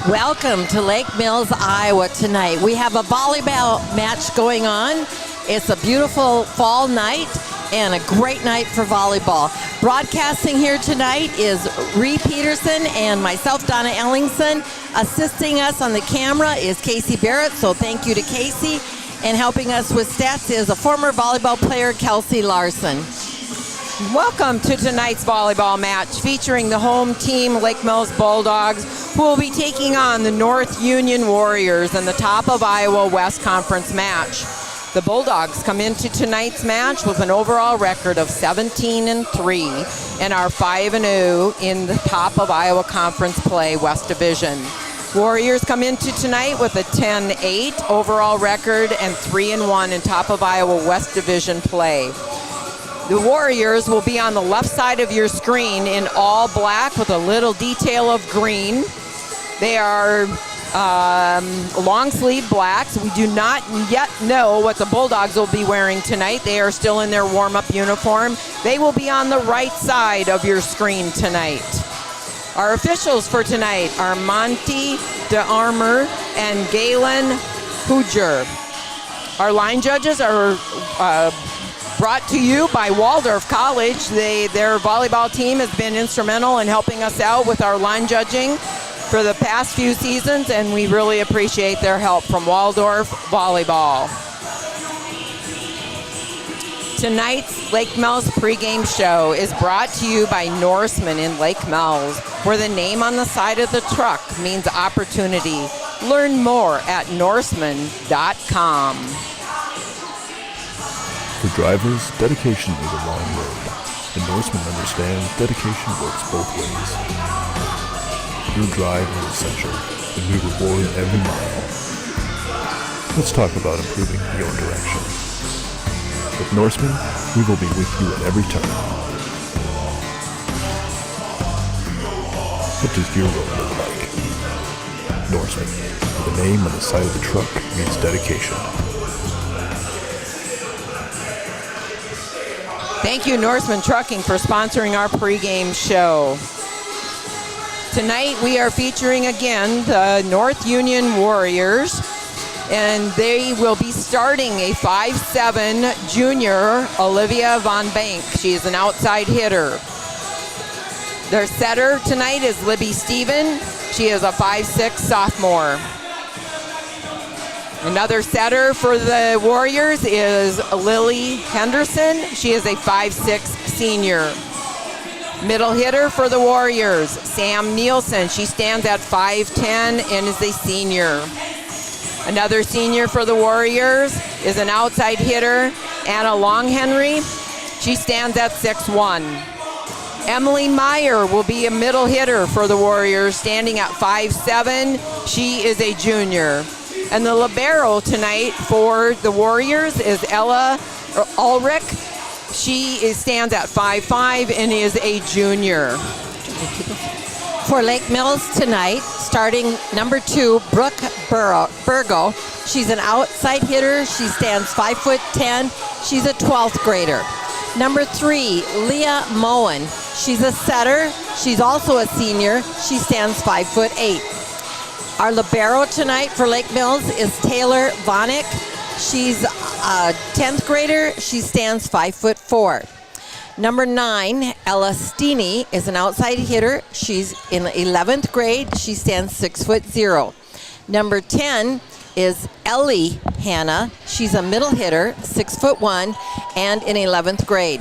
Welcome to Lake Mills, Iowa tonight. We have a volleyball match going on. It's a beautiful fall night and a great night for volleyball. Broadcasting here tonight is Ree Peterson and myself, Donna Ellingson. Assisting us on the camera is Casey Barrett, so thank you to Casey. And helping us with stats is a former volleyball player, Kelsey Larson. Welcome to tonight's volleyball match featuring the home team, Lake Mills Bulldogs, who will be taking on the North Union Warriors in the Top of Iowa West Conference match. The Bulldogs come into tonight's match with an overall record of 17-3 and are 5-0 in the Top of Iowa Conference play West Division. Warriors come into tonight with a 10-8 overall record and 3-1 in Top of Iowa West Division play. The Warriors will be on the left side of your screen in all black with a little detail of green. They are long sleeve blacks. We do not yet know what the Bulldogs will be wearing tonight. They are still in their warm-up uniform. They will be on the right side of your screen tonight. Our officials for tonight are Monty DeArmor and Galen Hooger. Our line judges are brought to you by Waldorf College. Their volleyball team has been instrumental in helping us out with our line judging for the past few seasons, and we really appreciate their help from Waldorf Volleyball. Tonight's Lake Mills pregame show is brought to you by Norseman in Lake Mills, where the name on the side of the truck means opportunity. Learn more at norseman.com. For drivers, dedication is a long road, and Norseman understands dedication works both ways. Your drive is essential, and we reward every mile. Let's talk about improving your direction. With Norseman, we will be with you at every turn. What does your road look like? Norseman, the name on the side of the truck means dedication. Thank you, Norseman Trucking, for sponsoring our pregame show. Tonight we are featuring again the North Union Warriors, and they will be starting a 5'7" junior, Olivia Von Bank. She is an outside hitter. Their setter tonight is Libby Steven. She is a 5'6" sophomore. Another setter for the Warriors is Lily Henderson. She is a 5'6" senior. Middle hitter for the Warriors, Sam Nielsen. She stands at 5'10" and is a senior. Another senior for the Warriors is an outside hitter, Anna Longhenry. She stands at 6'1". Emily Meyer will be a middle hitter for the Warriors, standing at 5'7". She is a junior. And the libero tonight for the Warriors is Ella Ulrich. She stands at 5'5" and is a junior. For Lake Mills tonight, starting number 2, Brooke Burgo. She's an outside hitter. She stands 5'10". She's a 12th grader. Number 3, Leah Moen. She's a setter. She's also a senior. She stands 5'8". Our libero tonight for Lake Mills is Taylor Vonick. She's a 10th grader. She stands 5'4". Number 9, Ella Steeny, is an outside hitter. She's in 11th grade. She stands 6'0". Number 10 is Ellie Hanna. She's a middle hitter, 6'1", and in 11th grade.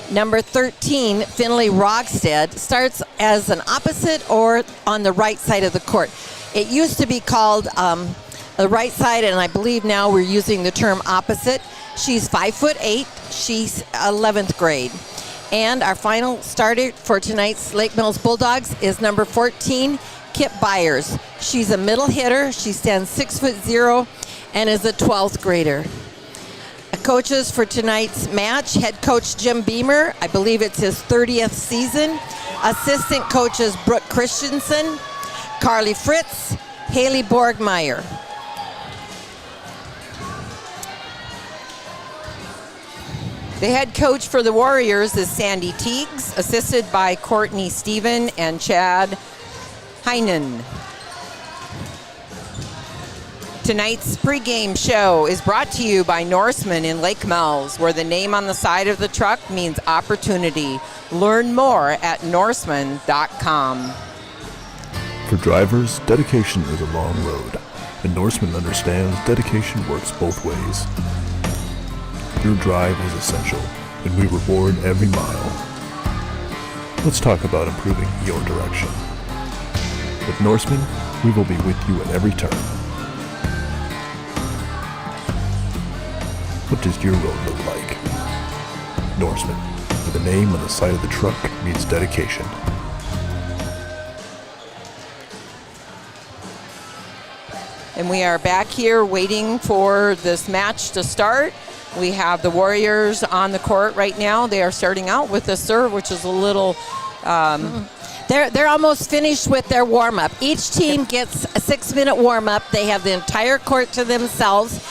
Number 13, Finley Rogstead, starts as an opposite or on the right side of the court. It used to be called the right side, and I believe now we're using the term opposite. She's 5'8". She's 11th grade. And our final starter for tonight's Lake Mills Bulldogs is number 14, Kip Byers. She's a middle hitter. She stands 6'0" and is a 12th grader. Coaches for tonight's match, head coach Jim Beamer. I believe it's his 30th season. Assistant coaches Brooke Christensen, Carly Fritz, Haley Borgmeyer. The head coach for the Warriors is Sandy Teagues, assisted by Courtney Stephen and Chad Heinen. Tonight's pregame show is brought to you by Norseman in Lake Mills, where the name on the side of the truck means opportunity. Learn more at norseman.com. For drivers, dedication is a long road, and Norseman understands dedication works both ways. Your drive is essential, and we reward every mile. Let's talk about improving your direction. With Norseman, we will be with you at every turn. What does your road look like? Norseman, where the name on the side of the truck means dedication. And we are back here waiting for this match to start. We have the Warriors on the court right now. They are starting out with a serve, which is a little... They're almost finished with their warm-up. Each team gets a 6-minute warm-up. They have the entire court to themselves.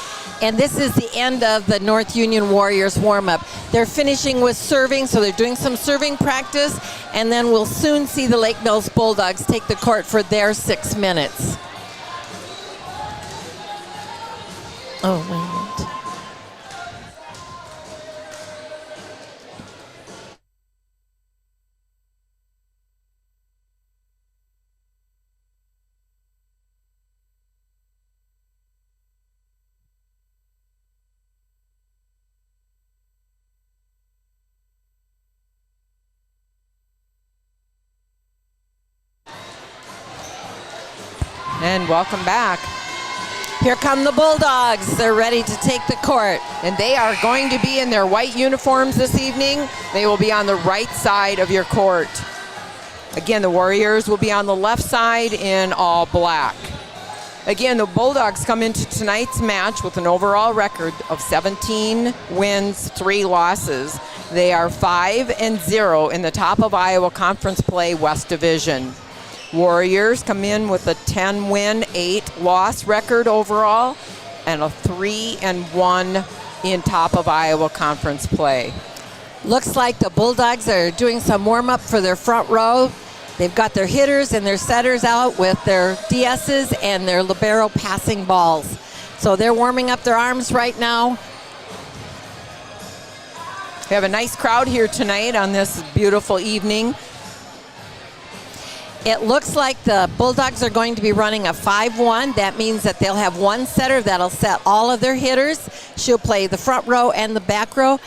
And this is the end of the North Union Warriors warm-up. They're finishing with serving, so they're doing some serving practice, and then we'll soon see the Lake Mills Bulldogs take the court for their 6 minutes. Oh, wait a minute. And welcome back. Here come the Bulldogs. They're ready to take the court. And they are going to be in their white uniforms this evening. They will be on the right side of your court. Again, the Warriors will be on the left side in all black. Again, the Bulldogs come into tonight's match with an overall record of 17 wins, 3 losses. They are 5-0 in the top of Iowa Conference Play West Division. Warriors come in with a 10-win, 8-loss record overall and a 3-1 in top of Iowa Conference play. Looks like the Bulldogs are doing some warm-up for their front row. They've got their hitters and their setters out with their DSs and their libero passing balls. So they're warming up their arms right now. We have a nice crowd here tonight on this beautiful evening. It looks like the Bulldogs are going to be running a 5-1. That means that they'll have one setter that'll set all of their hitters. She'll play the front row and the back row.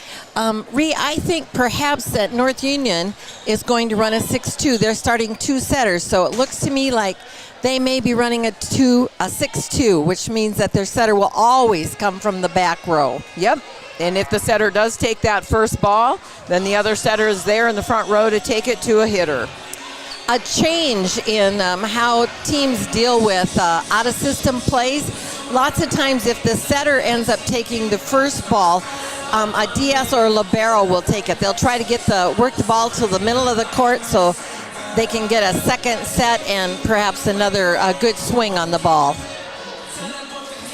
Ree, I think perhaps that North Union is going to run a 6-2. They're starting 2 setters, so it looks to me like they may be running a 6-2, which means that their setter will always come from the back row. Yep. And if the setter does take that first ball, then the other setter is there in the front row to take it to a hitter. A change in how teams deal with out-of-system plays. Lots of times if the setter ends up taking the first ball, a DS or a libero will take it. They'll try to work the ball to the middle of the court so they can get a second set and perhaps another good swing on the ball.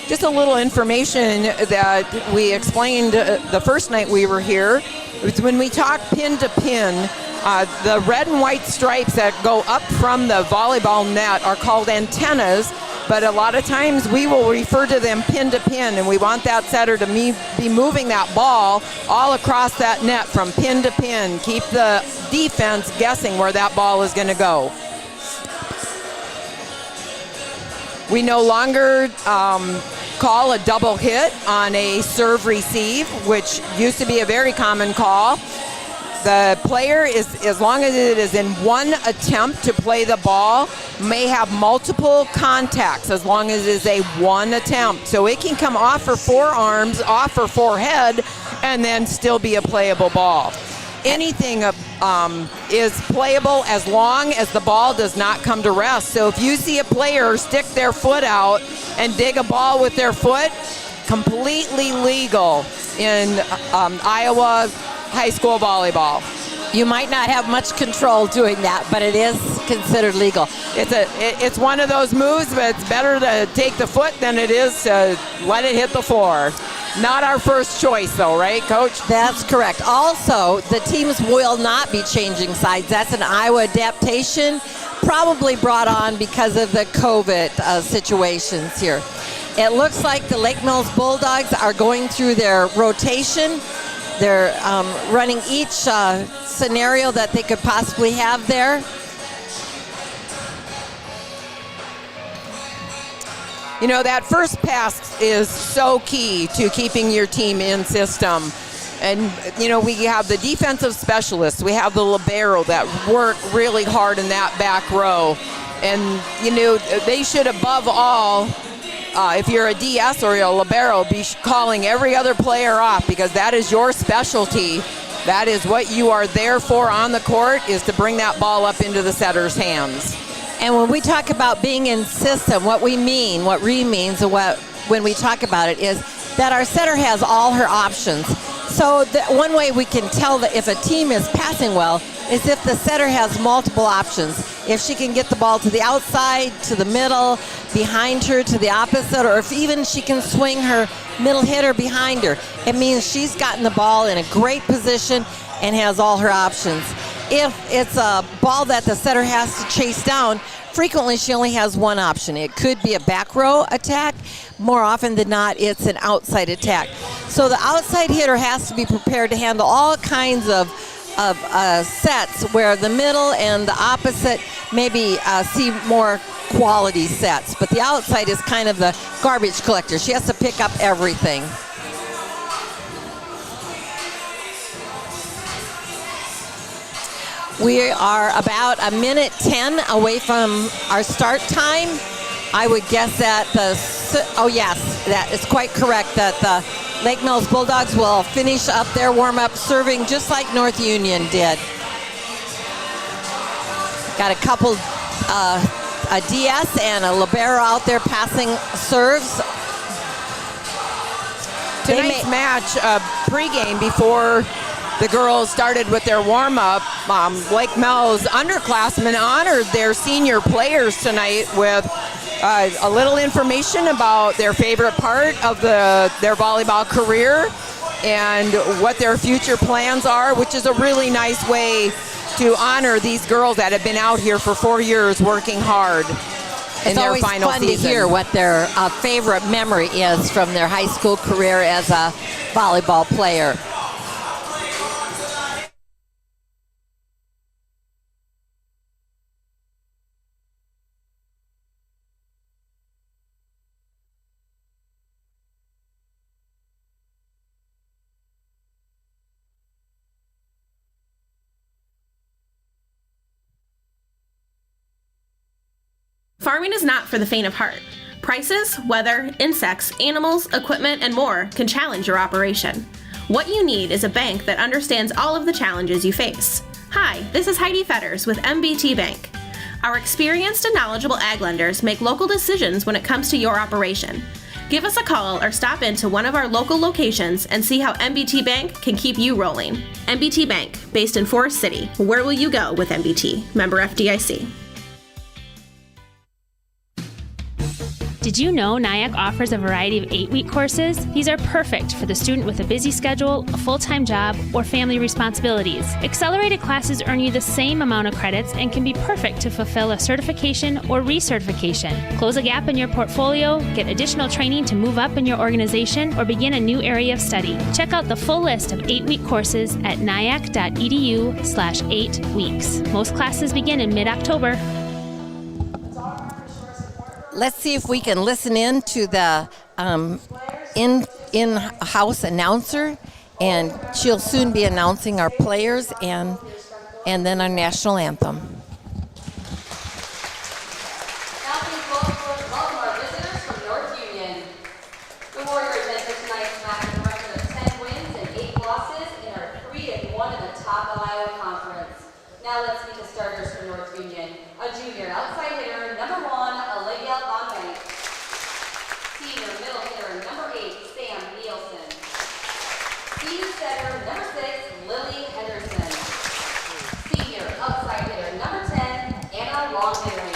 Just a little information that we explained the first night we were here. It's when we talk pin to pin, the red and white stripes that go up from the volleyball net are called antennas, but a lot of times we will refer to them pin to pin, and we want that setter to be moving that ball all across that net from pin to pin. Keep the defense guessing where that ball is going to go. We no longer call a double hit on a serve receive, which used to be a very common call. The player is, as long as it is in one attempt to play the ball, may have multiple contacts as long as it is a one attempt. So it can come off her forearms, off her forehead, and then still be a playable ball. Anything is playable as long as the ball does not come to rest. So if you see a player stick their foot out and dig a ball with their foot, completely legal in Iowa high school volleyball. You might not have much control doing that, but it is considered legal. It's one of those moves, but it's better to take the foot than it is to let it hit the floor. Not our first choice, though, right, Coach? That's correct. Also, the teams will not be changing sides. That's an Iowa adaptation, probably brought on because of the COVID situations here. It looks like the Lake Mills Bulldogs are going through their rotation. They're running each scenario that they could possibly have there. You know, that first pass is so key to keeping your team in system. And, you know, we have the defensive specialists. We have the libero that work really hard in that back row. And, you know, they should, above all, if you're a DS or you're a libero, be calling every other player off, because that is your specialty. That is what you are there for on the court, is to bring that ball up into the setter's hands. And when we talk about being in system, what we mean, what Ree means, and when we talk about it, is that our setter has all her options. So one way we can tell that if a team is passing well is if the setter has multiple options. If she can get the ball to the outside, to the middle, behind her, to the opposite, or if even she can swing her middle hitter behind her, it means she's gotten the ball in a great position and has all her options. If it's a ball that the setter has to chase down, frequently she only has one option. It could be a back row attack. More often than not, it's an outside attack. So the outside hitter has to be prepared to handle all kinds of sets where the middle and the opposite maybe see more quality sets. But the outside is kind of the garbage collector. She has to pick up everything. We are about 1:10 away from our start time. I would guess that that is quite correct, that the Lake Mills Bulldogs will finish up their warm-up serving just like North Union did. Got a couple, a DS and a libero out there passing serves. Tonight's match, pregame, before the girls started with their warm-up, Lake Mills underclassmen honored their senior players tonight with a little information about their favorite part of their volleyball career and what their future plans are, which is a really nice way to honor these girls that have been out here for 4 years working hard in their final season. It's always fun to hear what their favorite memory is from their high school career as a volleyball player. Farming is not for the faint of heart. Prices, weather, insects, animals, equipment, and more can challenge your operation. What you need is a bank that understands all of the challenges you face. Hi, this is Heidi Fetters with MBT Bank. Our experienced and knowledgeable ag lenders make local decisions when it comes to your operation. Give us a call or stop into one of our local locations and see how MBT Bank can keep you rolling. MBT Bank, based in Forest City. Where will you go with MBT? Member FDIC. Did you know NIAC offers a variety of 8-week courses? These are perfect for the student with a busy schedule, a full-time job, or family responsibilities. Accelerated classes earn you the same amount of credits and can be perfect to fulfill a certification or recertification. Close a gap in your portfolio, get additional training to move up in your organization, or begin a new area of study. Check out the full list of 8-week courses at niac.edu/8weeks. Most classes begin in mid-October. Let's see if we can listen in to the in-house announcer, and she'll soon be announcing our players and then our national anthem. Now please welcome our visitors from North Union. The Warriors enter tonight's match with a record of 10 wins and 8 losses and are 3-1 in the top of Iowa Conference. Now let's meet the starters for North Union. A junior outside hitter, number 1, Olivia Von Dyke. Senior middle hitter, number 8, Sam Nielsen. Senior setter, number 6, Lily Henderson. Senior outside hitter, number 10, Anna Longberry.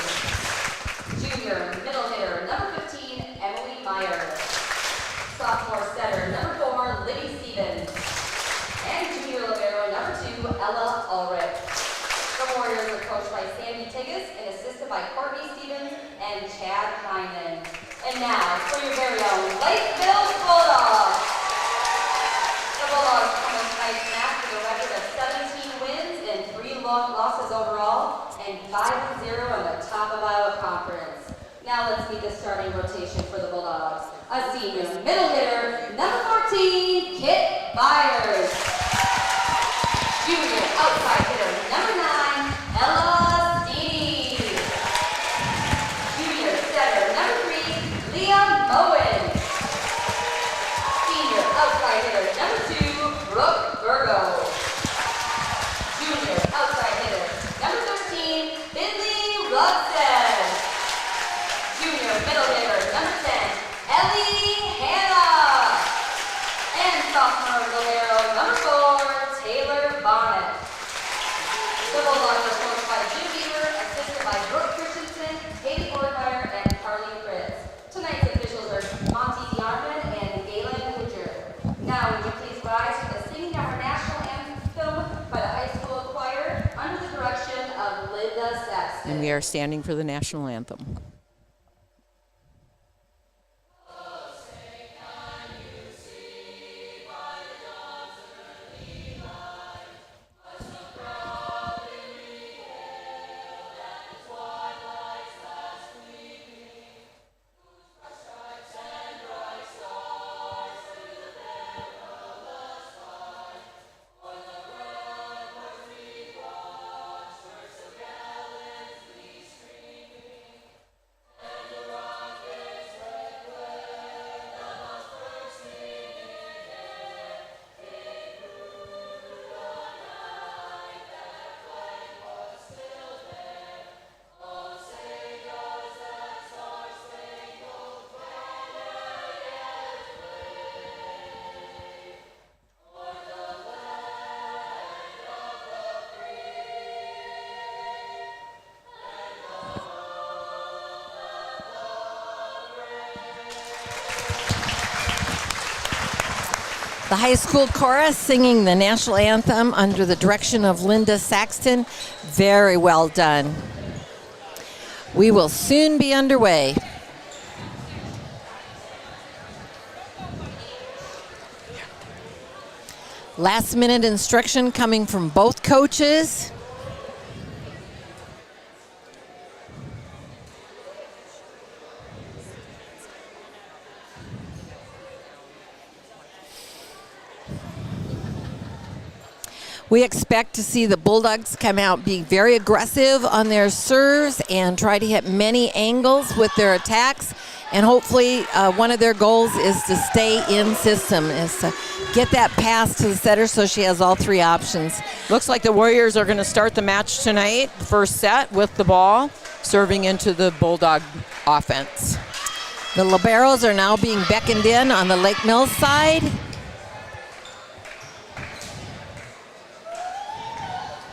Junior middle hitter, number 15, Emily Meyer. Sophomore setter, number 4, Libby Stevens. And junior libero, number 2, Ella Ulrich. The Warriors are coached by Sandy Tigges and assisted by Courtney Stevens and Chad Hyman. And now, for your very Lake Mills Bulldogs. The Bulldogs come in tonight's match with a record of 17 wins and 3 losses overall, and 5-0 in the top of Iowa Conference. Now let's meet the starting rotation for the Bulldogs. A senior middle hitter, number 14, Kit Byers. Junior outside hitter, number 9, Ella Steedy. Junior setter, number 3, Leah Moen. Senior outside hitter, number 2, Brooke Virgo. Junior outside hitter, number 13, Finley Rudstead. Junior middle hitter, number 10, Ellie Hanna. And sophomore libero, number 4, Taylor Bonnet. The Bulldogs are coached by Jim Beaver, assisted by Brooke Christensen, Katie Fortmeyer, and Carly Fritz. Tonight's officials are Monty Yarman and Galen Hoosier. Now, would you please rise for the singing of our national anthem by the high school choir under the direction of Linda Saxton. And we are standing for the national anthem. The high school chorus singing the national anthem under the direction of Linda Saxton. Very well done. We will soon be underway. Last minute instruction coming from both coaches. We expect to see the Bulldogs come out being very aggressive on their serves and try to hit many angles with their attacks. And hopefully one of their goals is to stay in system, is to get that pass to the setter so she has all 3 options. Looks like the Warriors are going to start the match tonight, first set with the ball, serving into the Bulldog offense. The liberos are now being beckoned in on the Lake Mills side.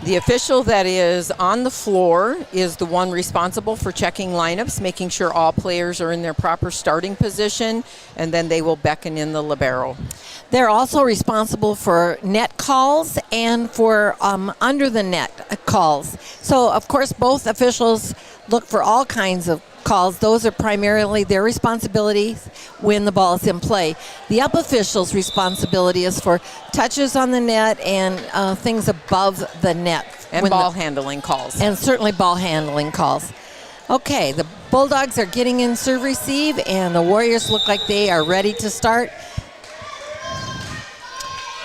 The official that is on the floor is the one responsible for checking lineups, making sure all players are in their proper starting position, and then they will beckon in the libero. They're also responsible for net calls and for under the net calls. So, of course, both officials look for all kinds of calls. Those are primarily their responsibilities when the ball is in play. The up official's responsibility is for touches on the net and things above the net. And ball handling calls. And certainly ball handling calls. Okay, the Bulldogs are getting in serve receive, and the Warriors look like they are ready to start.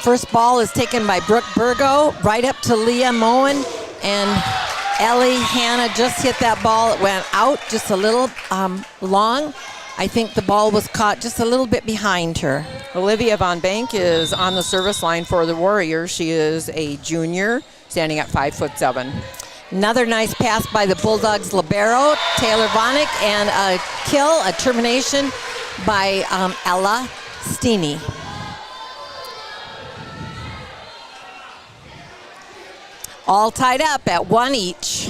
First ball is taken by Brooke Virgo, right up to Leah Moen, and Ellie Hanna just hit that ball. It went out just a little long. I think the ball was caught just a little bit behind her. Olivia Von Bank is on the service line for the Warriors. She is a junior, standing at 5'7". Another nice pass by the Bulldogs libero, Taylor Vonick, and a kill, a termination by Ella Steeny. All tied up at 1 each.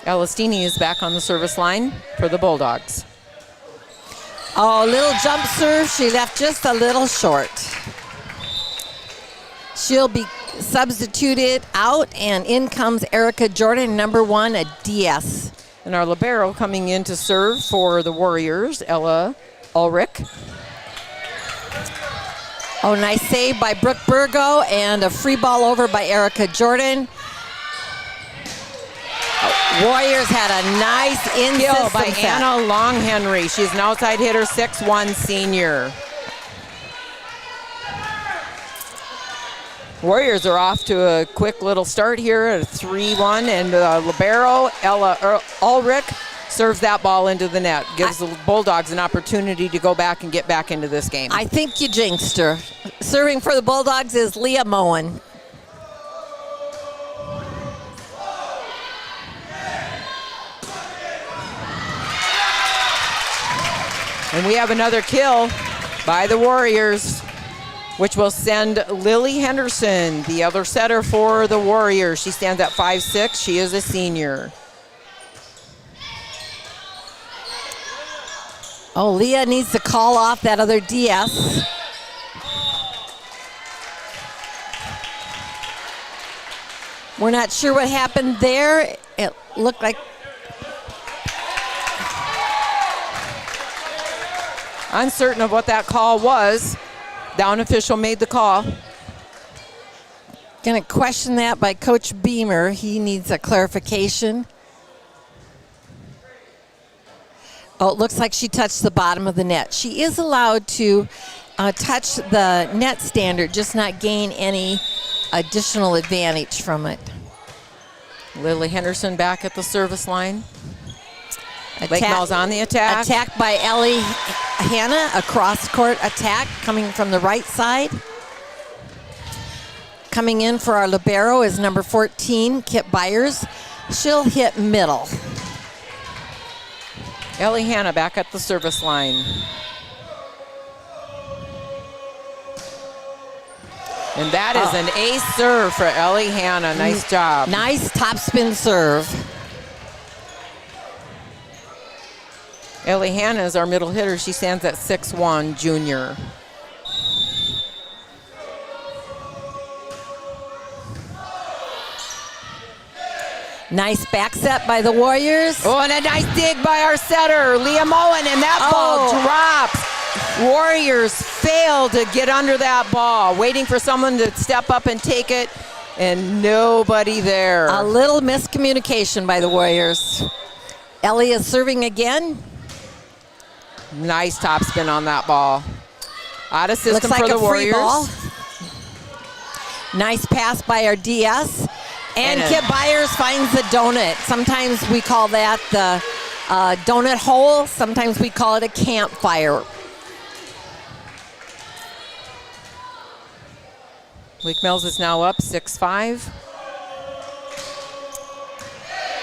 Elastini is back on the service line for the Bulldogs. Oh, little jump serve. She left just a little short. She'll be substituted out, and in comes Erica Jordan, number 1, a DS. And our libero coming in to serve for the Warriors, Ella Ulrich. Oh, nice save by Brooke Burgo and a free ball over by Erica Jordan. Warriors had a nice Kill in-system by set. Anna Long-Henry. She's an outside hitter, 6'1" senior. Warriors are off to a quick little start here at a 3-1, and libero Ella Ulrich serves that ball into the net. Gives the Bulldogs an opportunity to go back and get back into this game. I think you jinxed her. Serving for the Bulldogs is Leah Moen. And we have another kill by the Warriors, which will send Lily Henderson, the other setter for the Warriors. She stands at 5'6". She is a senior. Oh, Leah needs to call off that other DS. We're not sure what happened there. It looked like Uncertain of what that call was. Down official made the call. going to question that by Coach Beamer. He needs a clarification. Oh, it looks like she touched the bottom of the net. She is allowed to touch the net standard, just not gain any additional advantage from it. Lily Henderson back at the service line. Lake Mel's on the attack. Attack by Ellie Hanna, a cross-court attack coming from the right side. Coming in for our libero is number 14, Kip Byers. She'll hit middle. Ellie Hanna back at the service line. And that is an ace serve for Ellie Hanna. Nice job. Nice topspin serve. Ellie Hanna is our middle hitter. She stands at 6'1", junior. Nice back set by the Warriors. Oh, and a nice dig by our setter, Leah Moen, and that ball drops. Warriors fail to get under that ball, waiting for someone to step up and take it, and nobody there. A little miscommunication by the Warriors. Ellie is serving again. Nice topspin on that ball. Out of system Looks like for the a free Warriors. ball. Nice pass by our DS. And Kip Byers finds the donut. Sometimes we call that the donut hole. Sometimes we call it a campfire. Lake Mills is now up 6-5.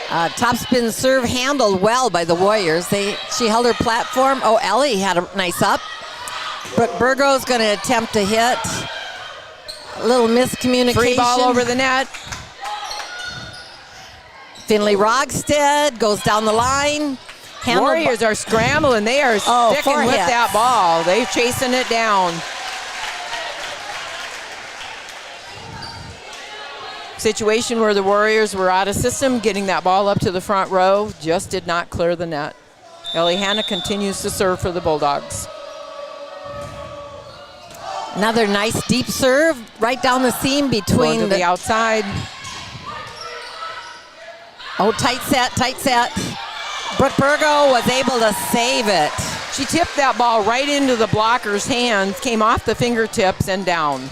Topspin serve handled well by the Warriors. She held her platform. Oh, Ellie had a nice up. Brooke Burgo's going to attempt to hit. A little miscommunication. Free ball over the net. Finley Rogstead goes down the line. Warriors are scrambling. They are sticking with that ball. They're chasing it down. Situation where the Warriors were out of system, getting that ball up to the front row, just did not clear the net. Ellie Hanna continues to serve for the Bulldogs. Another nice deep serve right down the seam between the outside. Oh, tight set, tight set. Brooke Burgo was able to save it. She tipped that ball right into the blocker's hands, came off the fingertips and down.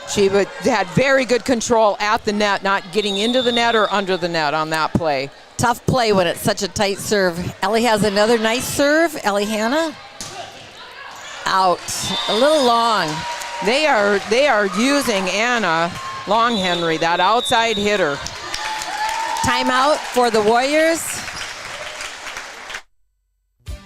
She had very good control at the net, not getting into the net or under the net on that play. Tough play when it's such a tight serve. Ellie has another nice serve. Ellie Hanna. Out. A little long. They are using Anna Long-Henry, that outside hitter. Timeout for the Warriors.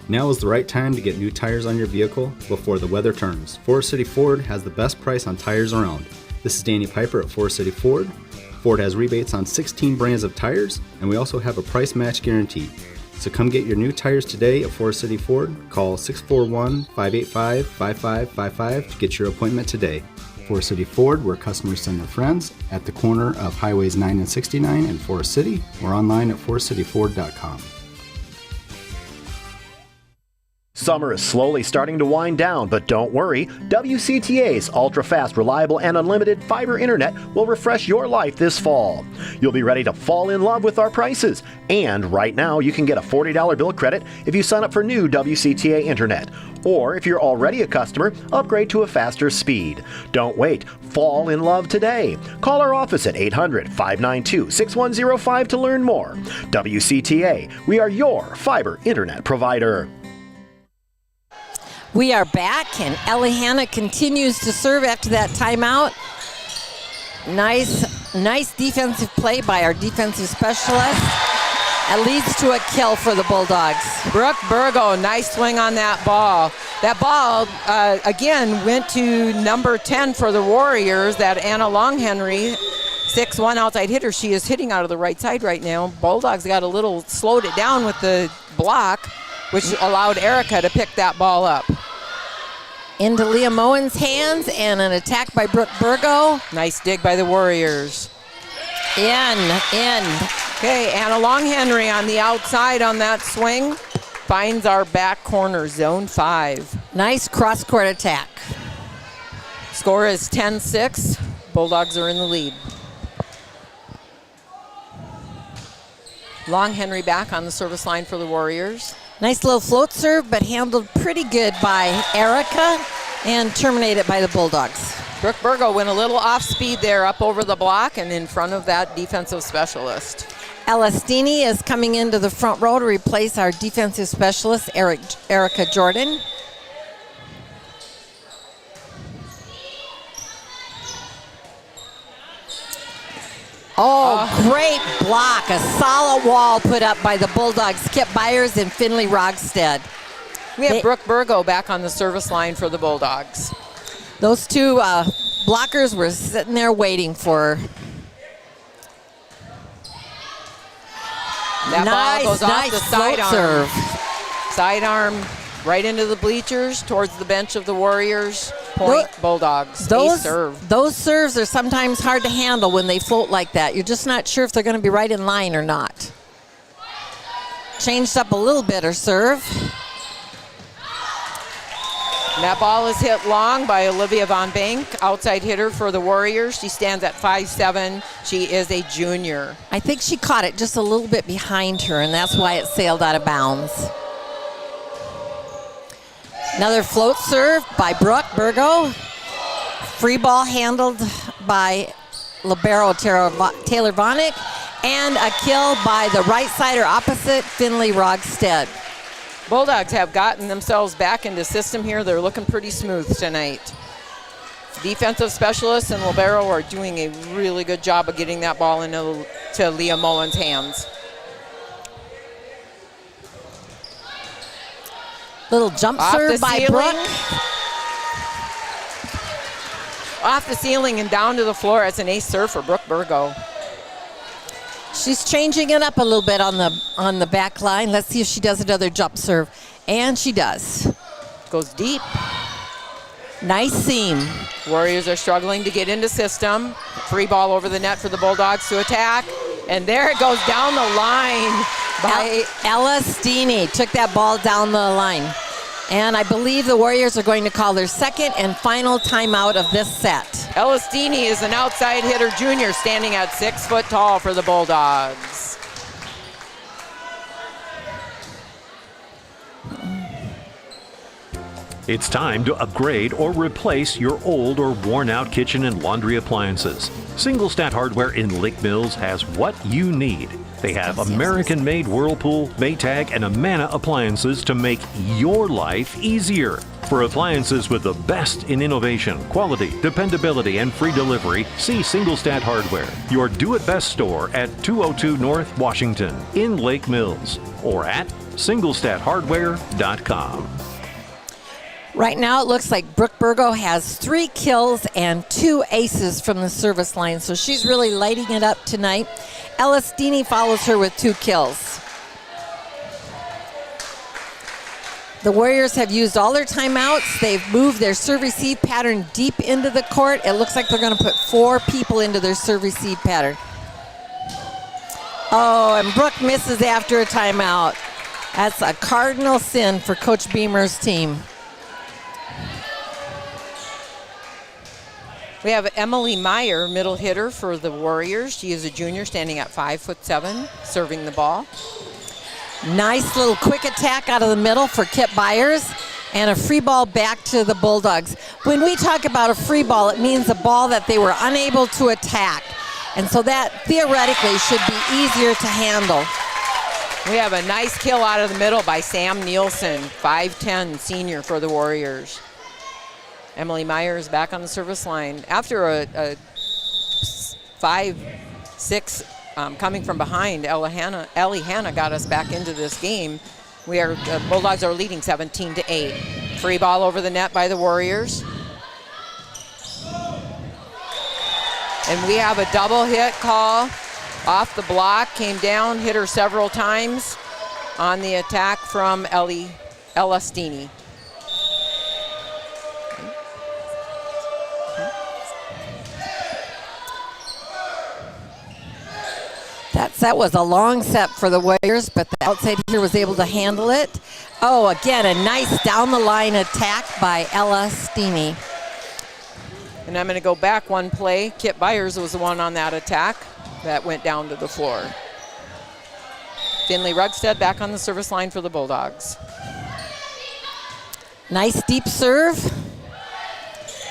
Now is the right time to get new tires on your vehicle before the weather turns. Forest City Ford has the best price on tires around. This is Danny Piper at Forest City Ford. Ford has rebates on 16 brands of tires, and we also have a price match guarantee. So come get your new tires today at Forest City Ford. Call 641-585-5555 to get your appointment today. Forest City Ford, where customers send their friends, at the corner of Highways 9 and 69 in Forest City, or online at forestcityford.com. Summer is slowly starting to wind down, but don't worry. WCTA's ultra-fast, reliable, and unlimited fiber internet will refresh your life this fall. You'll be ready to fall in love with our prices. And right now, you can get a $40 bill credit if you sign up for new WCTA internet. Or if you're already a customer, upgrade to a faster speed. Don't wait. Fall in love today. Call our office at 800-592-6105 to learn more. WCTA, we are your fiber internet provider. We are back, and Ellie Hanna continues to serve after that timeout. Nice defensive play by our defensive specialist. It leads to a kill for the Bulldogs. Brooke Burgo, nice swing on that ball. That ball, again, went to number 10 for the Warriors, that Anna Longhenry, 6'1" outside hitter. She is hitting out of the right side right now. Bulldogs got a little, slowed it down with the block, which allowed Erica to pick that ball up. Into Leah Moen's hands, and an attack by Brooke Burgo. Nice dig by the Warriors. In. Okay, Anna Longhenry on the outside on that swing. Finds our back corner, zone 5. Nice cross-court attack. Score is 10-6. Bulldogs are in the lead. Longhenry back on the service line for the Warriors. Nice little float serve, but handled pretty good by Erica and terminated by the Bulldogs. Brooke Burgo went a little off speed there, up over the block and in front of that defensive specialist. Elastini is coming into the front row to replace our defensive specialist, Erica Jordan. Great block. A solid wall put up by the Bulldogs, Kip Byers and Finley Rogstead. We have Brooke Burgo back on the service line for the Bulldogs. Those two blockers were sitting there waiting for her. That ball goes off the sidearm. Serve. Sidearm right into the bleachers towards the bench of the Warriors. Point Bulldogs. Ace serve. Those serves are sometimes hard to handle when they float like that. You're just not sure if they're going to be right in line or not. Changed up a little bit her serve. That ball is hit long by Olivia Von Bank, outside hitter for the Warriors. She stands at 5'7". She is a junior. I think she caught it just a little bit behind her, and that's why it sailed out of bounds. Another float serve by Brooke Burgo. Free ball handled by libero Taylor Vonick, and a kill by the right sider opposite, Finley Rogstead. Bulldogs have gotten themselves back into system here. They're looking pretty smooth tonight. Defensive specialists and libero are doing a really good job of getting that ball into Leah Moen's hands. Little jump serve by Brooke. Off the ceiling and down to the floor. It's an ace serve for Brooke Burgo. She's changing it up a little bit on the back line. Let's see if she does another jump serve. And she does. Goes deep. Nice seam. Warriors are struggling to get into system. Free ball over the net for the Bulldogs to attack. And there it goes down the line by Elastini. Took that ball down the line. And I believe the Warriors are going to call their second and final timeout of this set. Elastini is an outside hitter junior standing at 6 foot tall for the Bulldogs. It's time to upgrade or replace your old or worn out kitchen and laundry appliances. Single Stat Hardware in Lake Mills has what you need. They have American-made Whirlpool, Maytag, and Amana appliances to make your life easier. For appliances with the best in innovation, quality, dependability, and free delivery, see Single Stat Hardware, your do-it-best store at 202 North Washington in Lake Mills, or at singlestathardware.com. Right now it looks like Brooke Burgo has 3 kills and 2 aces from the service line, so she's really lighting it up tonight. Elastini follows her with 2 kills. The Warriors have used all their timeouts. They've moved their serve-receive pattern deep into the court. It looks like they're going to put 4 people into their serve-receive pattern. Oh, and Brooke misses after a timeout. That's a cardinal sin for Coach Beamer's team. We have Emily Meyer, middle hitter for the Warriors. She is a junior, standing at 5'7", serving the ball. Nice little quick attack out of the middle for Kip Byers, and a free ball back to the Bulldogs. When we talk about a free ball, it means a ball that they were unable to attack. And so that theoretically should be easier to handle. We have a nice kill out of the middle by Sam Nielsen, 5'10", senior for the Warriors. Emily Meyer is back on the service line. After a 5-6 coming from behind, Ellie Hanna got us back into this game. The Bulldogs are leading 17-8. Free ball over the net by the Warriors. And we have a double hit call off the block, came down, hit her several times on the attack from Ella Steeney. That set was a long set for the Warriors, but the outside here was able to handle it. Oh, again, a nice down-the-line attack by Ella Steeney. And I'm going to go back one play. Kip Byers was the one on that attack that went down to the floor. Finley Rugstead back on the service line for the Bulldogs. Nice deep serve.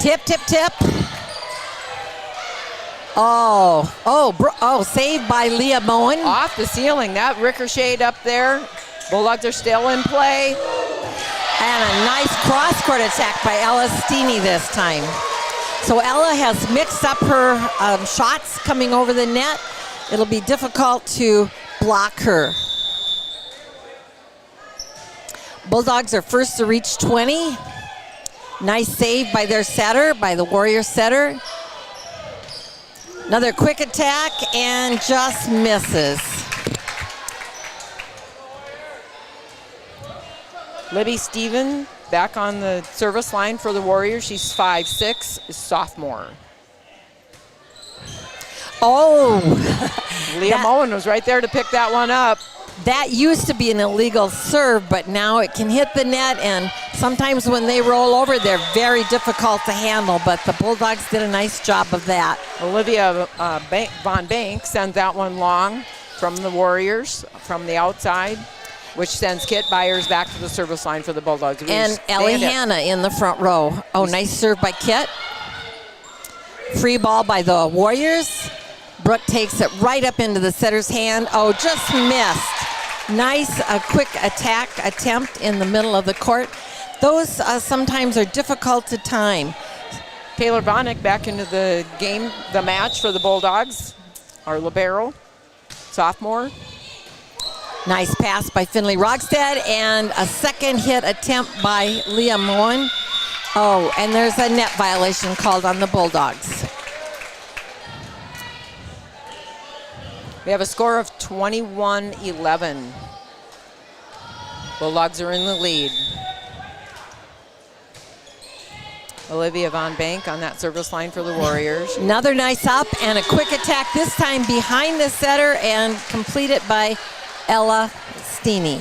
Tip, tip, tip. Oh, saved by Leah Moen. Off the ceiling, that ricocheted up there. Bulldogs are still in play. And a nice cross-court attack by Ella Steeney this time. So Ella has mixed up her shots coming over the net. It'll be difficult to block her. Bulldogs are first to reach 20. Nice save by their setter, by the Warrior setter. Another quick attack and just misses. Libby Steven back on the service line for the Warriors. She's 5'6", a sophomore. Oh! Leah Moen was right there to pick that one up. That used to be an illegal serve, but now it can hit the net, and sometimes when they roll over, they're very difficult to handle, but the Bulldogs did a nice job of that. Olivia Von Bank sends that one long from the Warriors from the outside, which sends Kit Byers back to the service line for the Bulldogs. And Ellie Hanna in the front row. Oh, nice serve by Kit. Free ball by the Warriors. Brooke takes it right up into the setter's hand. Oh, just missed. Nice quick attack attempt in the middle of the court. Those sometimes are difficult to time. Taylor Vonnick back into the game, the match for the Bulldogs. Our libero, sophomore. Nice pass by Finley Rogstad and a second hit attempt by Leah Moen. Oh, and there's a net violation called on the Bulldogs. We have a score of 21-11. Bulldogs are in the lead. Olivia Von Bank on that service line for the Warriors. Another nice up and a quick attack, this time behind the setter and completed by Ella Steeney.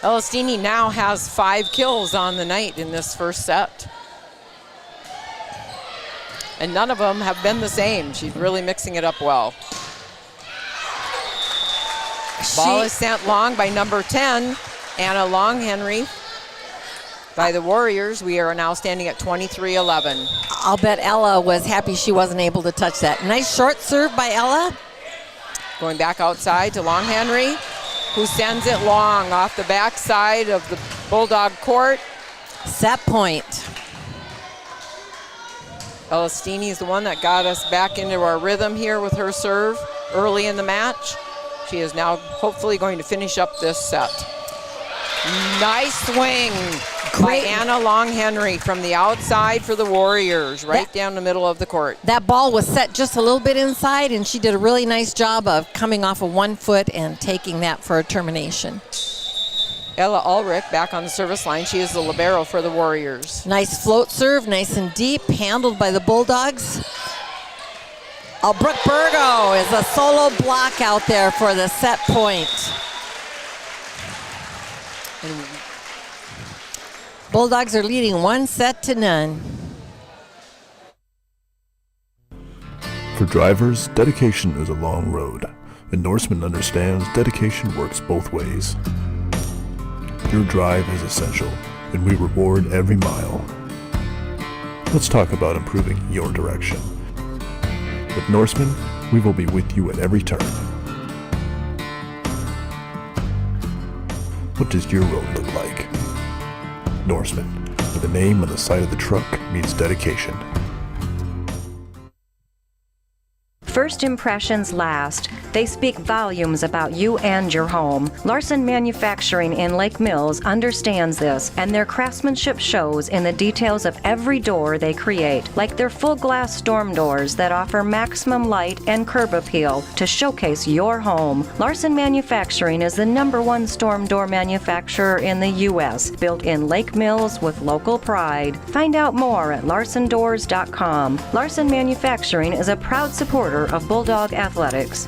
Ella Steeney now has 5 kills on the night in this first set. And none of them have been the same. She's really mixing it up well. Ball is sent long by number 10, Anna Long-Henry. By the Warriors, we are now standing at 23-11. I'll bet Ella was happy she wasn't able to touch that. Nice short serve by Ella. Going back outside to Long-Henry, who sends it long off the backside of the Bulldog court. Set point. Ella Steeney is the one that got us back into our rhythm here with her serve early in the match. She is now hopefully going to finish up this set. Nice swing by Anna Long-Henry from the outside for the Warriors, right down the middle of the court. That ball was set just a little bit inside, and she did a really nice job of coming off of 1 foot and taking that for a termination. Ella Ulrich back on the service line. She is the libero for the Warriors. Nice float serve, nice and deep, handled by the Bulldogs. Brooke Burgo is a solo block out there for the set point. And Bulldogs are leading 1-0. For drivers, dedication is a long road, and Norseman understands dedication works both ways. Your drive is essential, and we reward every mile. Let's talk about improving your direction. With Norseman, we will be with you at every turn. What does your road look like? Norseman, with the name on the side of the truck, means dedication. First impressions last. They speak volumes about you and your home. Larson Manufacturing in Lake Mills understands this, and their craftsmanship shows in the details of every door they create, like their full glass storm doors that offer maximum light and curb appeal to showcase your home. Larson Manufacturing is the #1 storm door manufacturer in the U.S., built in Lake Mills with local pride. Find out more at larsondoors.com. Larson Manufacturing is a proud supporter of Bulldog Athletics.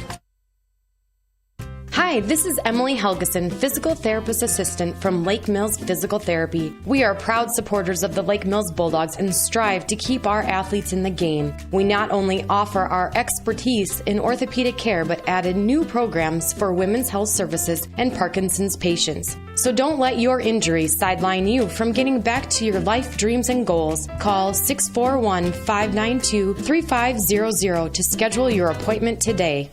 Hi, this is Emily Helgeson, Physical Therapist Assistant from Lake Mills Physical Therapy. We are proud supporters of the Lake Mills Bulldogs and strive to keep our athletes in the game. We not only offer our expertise in orthopedic care, but added new programs for women's health services and Parkinson's patients. So don't let your injuries sideline you from getting back to your life dreams and goals. Call 641-592-3500 to schedule your appointment today.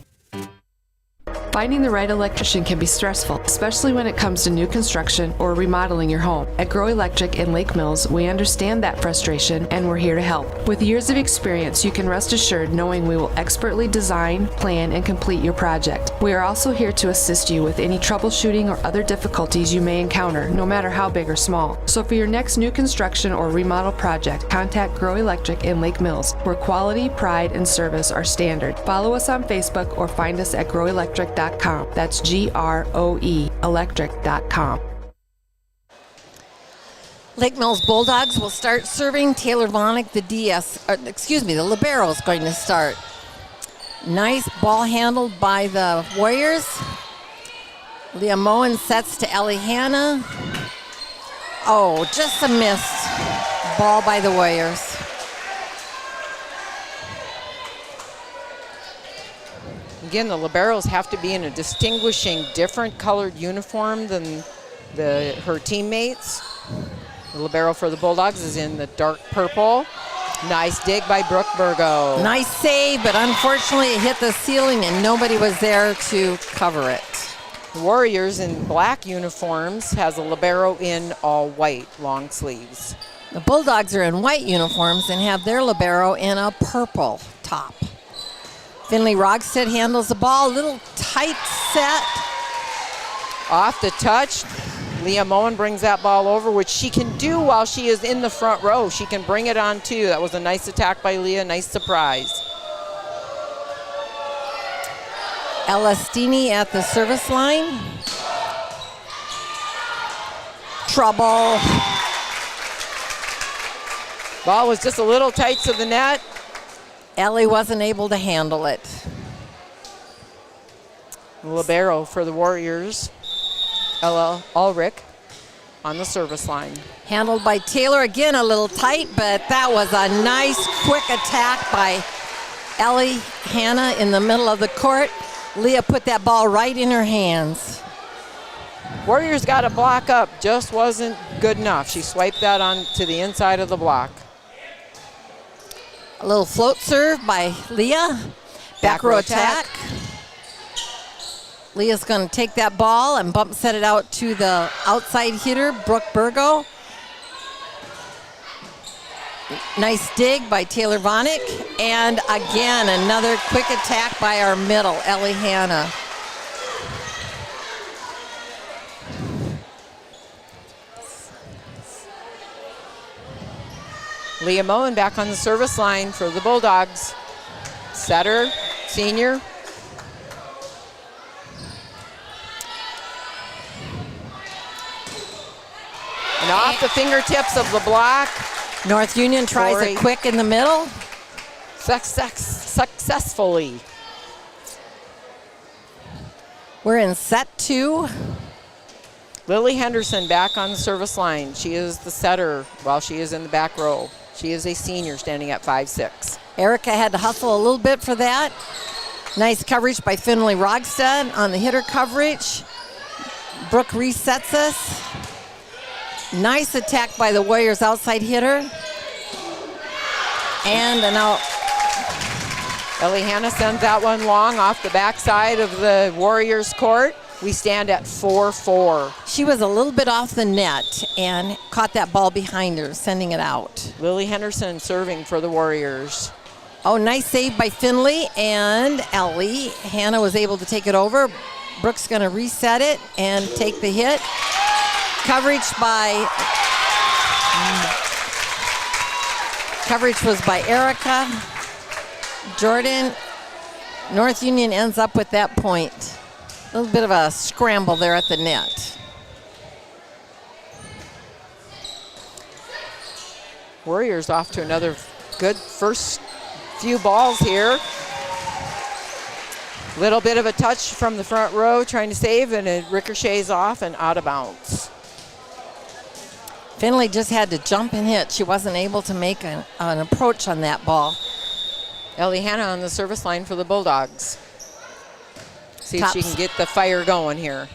Finding the right electrician can be stressful, especially when it comes to new construction or remodeling your home. At Grow Electric in Lake Mills, we understand that frustration and we're here to help. With years of experience, you can rest assured knowing we will expertly design, plan, and complete your project. We are also here to assist you with any troubleshooting or other difficulties you may encounter, no matter how big or small. So for your next new construction or remodel project, contact Grow Electric in Lake Mills, where quality, pride, and service are standard. Follow us on Facebook or find us at growelectric.com. That's GROE electric.com. Lake Mills Bulldogs will start serving. Taylor Vonick, the libero is going to start. Nice ball handled by the Warriors. Leah Moen sets to Ellie Hanna. Oh, just a missed ball by the Warriors. Again, the liberos have to be in a distinguishing different colored uniform than her teammates. The libero for the Bulldogs is in the dark purple. Nice dig by Brooke Burgo. Nice save, but unfortunately it hit the ceiling and nobody was there to cover it. The Warriors in black uniforms has a libero in all white, long sleeves. The Bulldogs are in white uniforms and have their libero in a purple top. Finley Rogstead handles the ball, little tight set. Off the touch, Leah Moen brings that ball over, which she can do while she is in the front row. She can bring it on too. That was a nice attack by Leah, nice surprise. Elastini at the service line. Trouble. Ball was just a little tight to the net. Ellie wasn't able to handle it. Libero for the Warriors, Ella Ulrich on the service line. Handled by Taylor, again a little tight, but that was a nice quick attack by Ellie Hanna in the middle of the court. Leah put that ball right in her hands. Warriors got a block up, just wasn't good enough. She swiped that on to the inside of the block. A little float serve by Leah. Back row attack. Leah's going to take that ball and bump set it out to the outside hitter, Brooke Burgo. Nice dig by Taylor Vonick. And again, another quick attack by our middle, Ellie Hanna. Leah Moen back on the service line for the Bulldogs. Setter, senior. And off the fingertips of the block. North Union tries it quick in the middle. Lily Henderson back on the service line. She is the setter while she is in the back row. She is a senior standing at 5'6". Erica had to hustle a little bit for that. Nice coverage by Finley Rogstad on the hitter coverage. Brooke resets us. Nice attack by the Warriors outside hitter. And an out. Ellie Hanna sends that one long off the backside of the Warriors court. We stand at 4-4. She was a little bit off the net and caught that ball behind her, sending it out. Lily Henderson serving for the Warriors. Oh, nice save by Finley and Ellie. Hannah was able to take it over. Brooke's going to reset it and take the hit. Coverage was by Erica. Jordan. North Union ends up with that point. A little bit of a scramble there at the net. Warriors off to another good first few balls here. Little bit of a touch from the front row trying to save, and it ricochets off and out of bounds. Finley just had to jump and hit. She wasn't able to make an approach on that ball. Ellie Hanna on the service line for the Bulldogs. See if she Tops. can get the fire going here.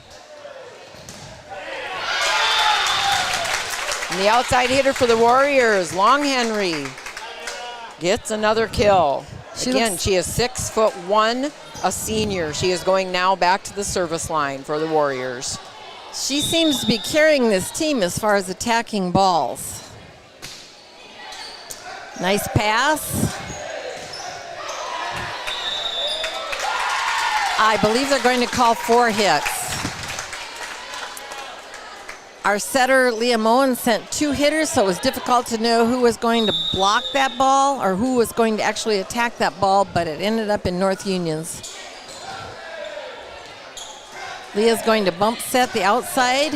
And the outside hitter for the Warriors, Long Henry, gets another kill. She is 6'1", a senior. She is going now back to the service line for the Warriors. She seems to be carrying this team as far as attacking balls. Nice pass. I believe they're going to call 4 hits. Our setter, Leah Moen, sent 2 hitters, so it was difficult to know who was going to block that ball or who was going to actually attack that ball, but it ended up in North Union's. Leah's going to bump set the outside.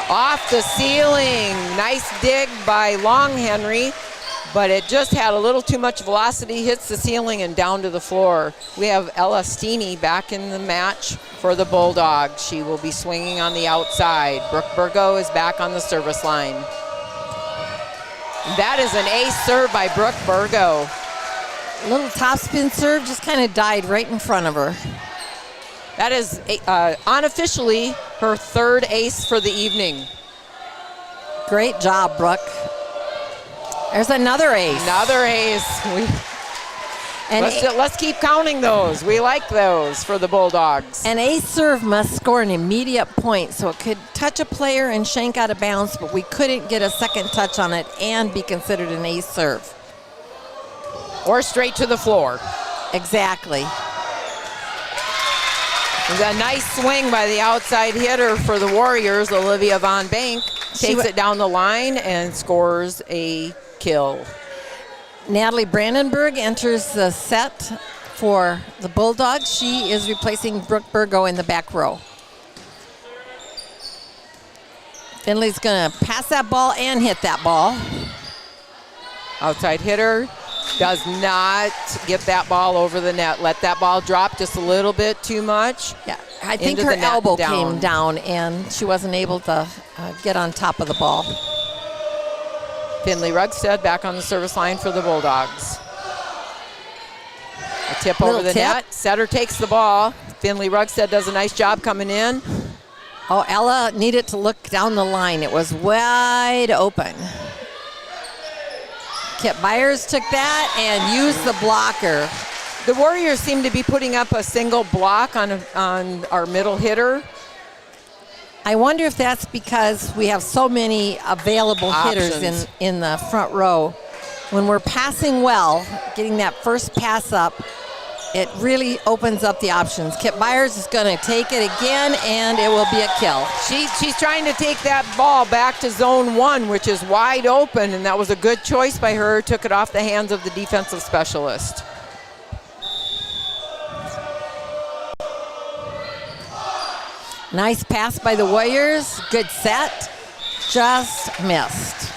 Off the ceiling. Nice dig by Long Henry, but it just had a little too much velocity, hits the ceiling and down to the floor. We have Ella Steeny back in the match for the Bulldogs. She will be swinging on the outside. Brooke Burgo is back on the service line. That is an ace serve by Brooke Burgo. A little topspin serve just kind of died right in front of her. That is unofficially her 3rd ace for the evening. Great job, Brooke. There's another ace. Another ace. Let's keep counting those. We like those for the Bulldogs. An ace serve must score an immediate point, so it could touch a player and shank out of bounds, but we couldn't get a second touch on it and be considered an ace serve. Or straight to the floor. Exactly. A nice swing by the outside hitter for the Warriors, Olivia Von Bank. Takes it down the line and scores a kill. Natalie Brandenburg enters the set for the Bulldogs. She is replacing Brooke Burgo in the back row. Finley's going to pass that ball and hit that ball. Outside hitter does not get that ball over the net. Let that ball drop just a little bit too much. Yeah, I think her elbow came down and she wasn't able to get on top of the ball. Finley Rugstead back on the service line for the Bulldogs. A tip over the net. Setter takes the ball. Finley Rugstead does a nice job coming in. Oh, Ella needed to look down the line. It was wide open. Kip Byers took that and used the blocker. The Warriors seem to be putting up a single block on our middle hitter. I wonder if that's because we have so many available hitters in the front row. When we're passing well, getting that first pass up, it really opens up the options. Kip Byers is going to take it again, and it will be a kill. She's trying to take that ball back to zone 1, which is wide open, and that was a good choice by her. Took it off the hands of the defensive specialist. Nice pass by the Warriors. Good set. Just missed.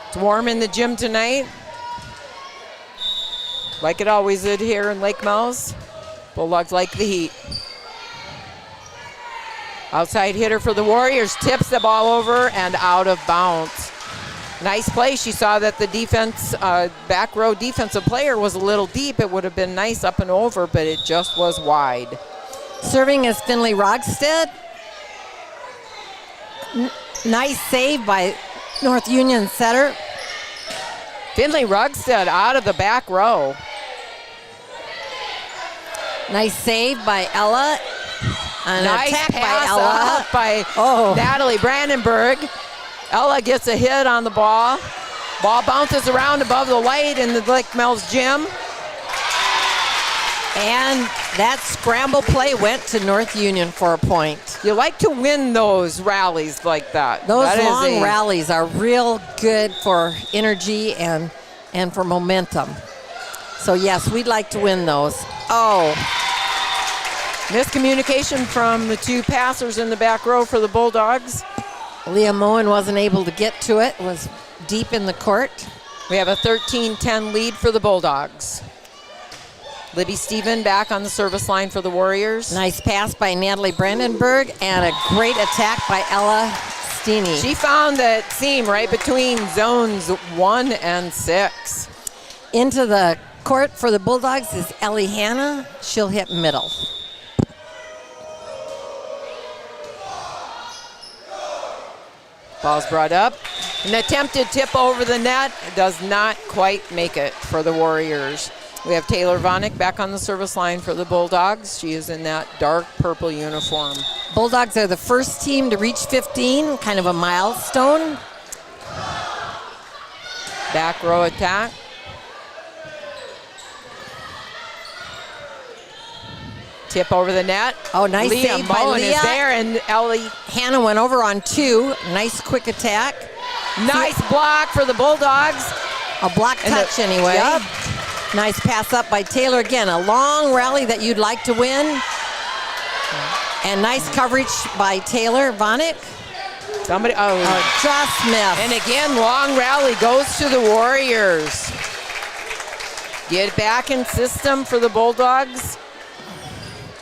It's warm in the gym tonight, like it always is here in Lake Mills. Bulldogs like the heat. Outside hitter for the Warriors tips the ball over and out of bounds. Nice play. She saw that the defense, back row defensive player was a little deep. It would have been nice up and over, but it just was wide. Serving is Finley Rogstead. Nice save by North Union setter. Finley Rugstead out of the back row. Nice save by Ella. An nice attack pass by Ella. up by Natalie Brandenburg. Ella gets a hit on the ball. Ball bounces around above the light in the Lake Mills gym. And that scramble play went to North Union for a point. You like to win those rallies like that. Those that long rallies are real good for energy and for momentum. So yes, we'd like to win those. Oh. Miscommunication from the two passers in the back row for the Bulldogs. Leah Moen wasn't able to get to it, was deep in the court. We have a 13-10 lead for the Bulldogs. Libby Steven back on the service line for the Warriors. Nice pass by Natalie Brandenburg and a great attack by Ella Steeny. She found that seam right between zones 1 and 6. Into the court for the Bulldogs is Ellie Hanna. She'll hit middle. Ball's brought up. An attempted tip over the net does not quite make it for the Warriors. We have Taylor Vonick back on the service line for the Bulldogs. She is in that dark purple uniform. Bulldogs are the first team to reach 15, kind of a milestone. Back row attack. Tip over the net. Oh, nice Leah save by Moen Leah. is there, and Ellie. Hannah went over on 2. Nice quick attack. Nice block for the Bulldogs. A block touch anyway. Yep. Nice pass up by Taylor. Again, a long rally that you'd like to win. And nice coverage by Taylor Vonick. Somebody, just missed. And again, long rally goes to the Warriors. Get back in system for the Bulldogs.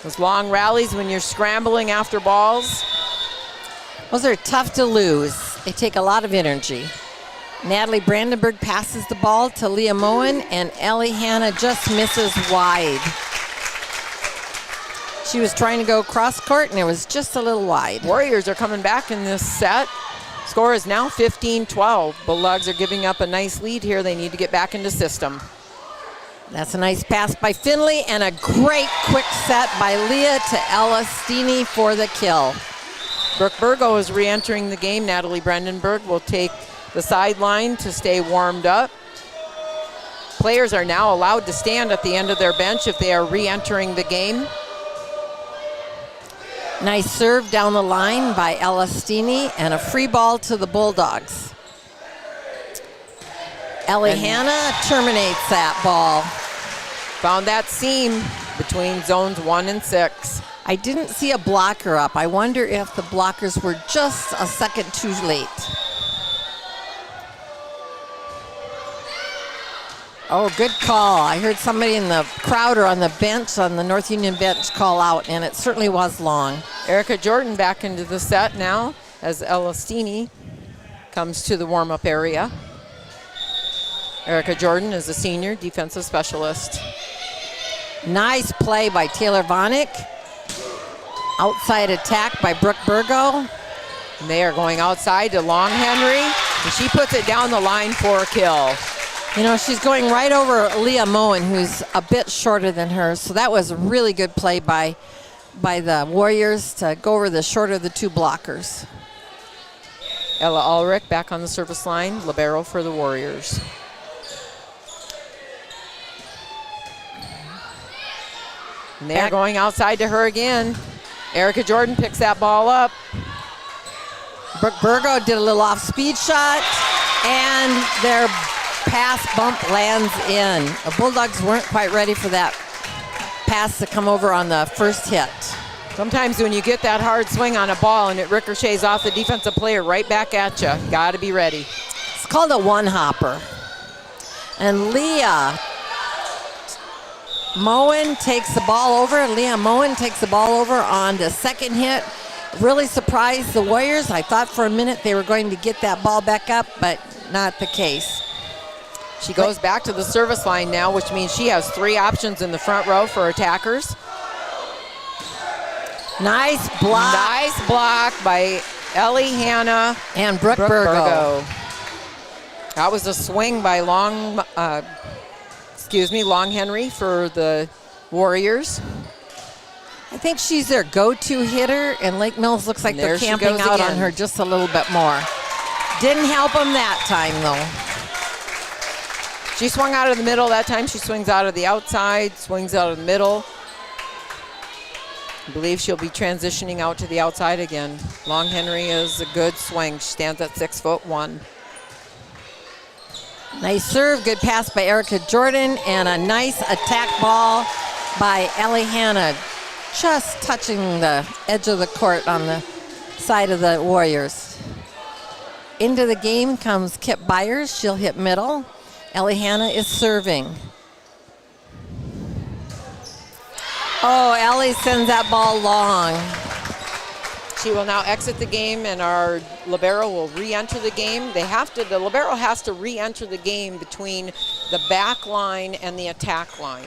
Those long rallies when you're scrambling after balls. Those are tough to lose. They take a lot of energy. Natalie Brandenburg passes the ball to Leah Moen, and Ellie Hanna just misses wide. She was trying to go cross court, and it was just a little wide. Warriors are coming back in this set. Score is now 15-12. Bulldogs are giving up a nice lead here. They need to get back into system. That's a nice pass by Finley, and a great quick set by Leah to Ella Steeny for the kill. Brooke Burgo is re-entering the game. Natalie Brandenburg will take the sideline to stay warmed up. Players are now allowed to stand at the end of their bench if they are re-entering the game. Nice serve down the line by Ella Steeny, and a free ball to the Bulldogs. Ellie Hanna terminates that ball. Found that seam between zones 1 and 6. I didn't see a blocker up. I wonder if the blockers were just a second too late. Oh, good call. I heard somebody in the crowd or on the bench, on the North Union bench, call out, and it certainly was long. Erica Jordan back into the set now as Ella Steeny comes to the warm-up area. Erica Jordan is a senior defensive specialist. Nice play by Taylor Vonick. Outside attack by Brooke Burgo. And they are going outside to Long Henry, and she puts it down the line for a kill. You know, she's going right over Leah Moen, who's a bit shorter than her. So that was a really good play by the Warriors to go over the shorter of the two blockers. Ella Ulrich back on the service line, libero for the Warriors. And they're going outside to her again. Erica Jordan picks that ball up. Brooke Burgo did a little off-speed shot, and their pass bump lands in. The Bulldogs weren't quite ready for that pass to come over on the first hit. Sometimes when you get that hard swing on a ball and it ricochets off the defensive player right back at you, got to be ready. It's called a one-hopper. And Leah Moen takes the ball over. Leah Moen takes the ball over on the second hit. Really surprised the Warriors. I thought for a minute they were going to get that ball back up, but not the case. She goes back to the service line now, which means she has 3 options in the front row for attackers. Nice block. Nice block by Ellie Hanna and Brooke Burgo. That was a swing by Long Henry for the Warriors. I think she's their go-to hitter, and Lake Mills looks like they're camping out on her just a little bit more. Didn't help them that time, though. She swung out of the middle. That time she swings out of the outside, swings out of the middle. I believe she'll be transitioning out to the outside again. Long Henry is a good swing. She stands at 6'1". Nice serve, good pass by Erica Jordan, and a nice attack ball by Ellie Hanna, just touching the edge of the court on the side of the Warriors. Into the game comes Kip Byers. She'll hit middle. Ellie Hanna is serving. Oh, Ellie sends that ball long. She will now exit the game, and our libero will re-enter the game. The libero has to re-enter the game between the back line and the attack line.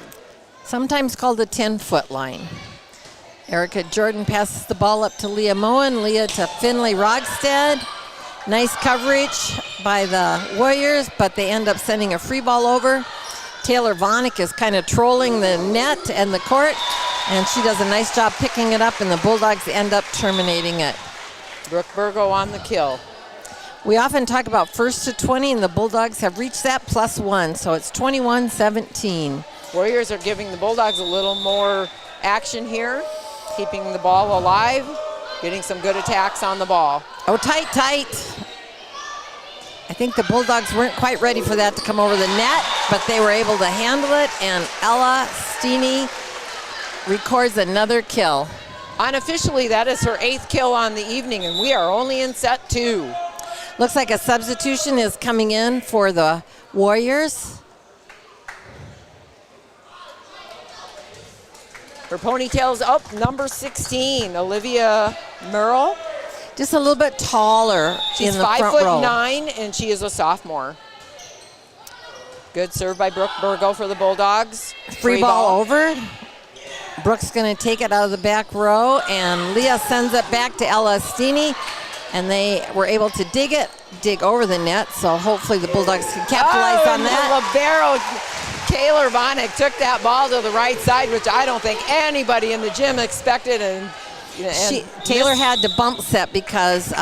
Sometimes called the 10-foot line. Erica Jordan passes the ball up to Leah Moen. Leah to Finley Rogstead. Nice coverage by the Warriors, but they end up sending a free ball over. Taylor Vonick is kind of trolling the net and the court, and she does a nice job picking it up, and the Bulldogs end up terminating it. Brooke Burgo on the kill. We often talk about first to 20, and the Bulldogs have reached that +1, so it's 21-17. Warriors are giving the Bulldogs a little more action here, keeping the ball alive, getting some good attacks on the ball. Oh, tight. I think the Bulldogs weren't quite ready for that to come over the net, but they were able to handle it, and Ella Steeney records another kill. Unofficially, that is her 8th kill on the evening, and we are only in set 2. Looks like a substitution is coming in for the Warriors. Her ponytail's up, number 16, Olivia Merle. Just a little bit taller in the front row. She's 5'9", and she is a sophomore. Good serve by Brooke Burgo for the Bulldogs. Free ball over. Brooke's going to take it out of the back row, and Leah sends it back to Ella Steeney, and they were able to dig over the net, so hopefully the Bulldogs can capitalize on that. The libero, Taylor Vonick, took that ball to the right side, which I don't think anybody in the gym expected, and Taylor had to bump set because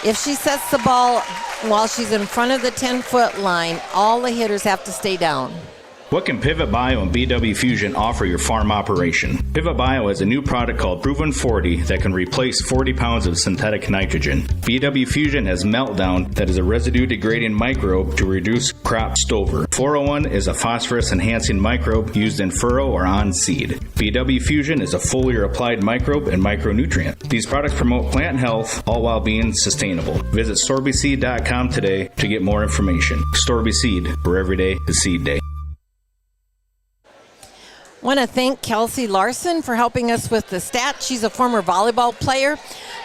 if she sets the ball while she's in front of the 10-foot line, all the hitters have to stay down. What can Pivot Bio and BW Fusion offer your farm operation? Pivot Bio has a new product called Proven 40 that can replace 40 pounds of synthetic nitrogen. BW Fusion has Meltdown that is a residue-degrading microbe to reduce crop stover. 401 is a phosphorus-enhancing microbe used in furrow or on seed. BW Fusion is a foliar-applied microbe and micronutrient. These products promote plant health, all while being sustainable. Visit storbyseed.com today to get more information. Storby Seed, where every day is seed day. Want to thank Kelsey Larson for helping us with the stats. She's a former volleyball player.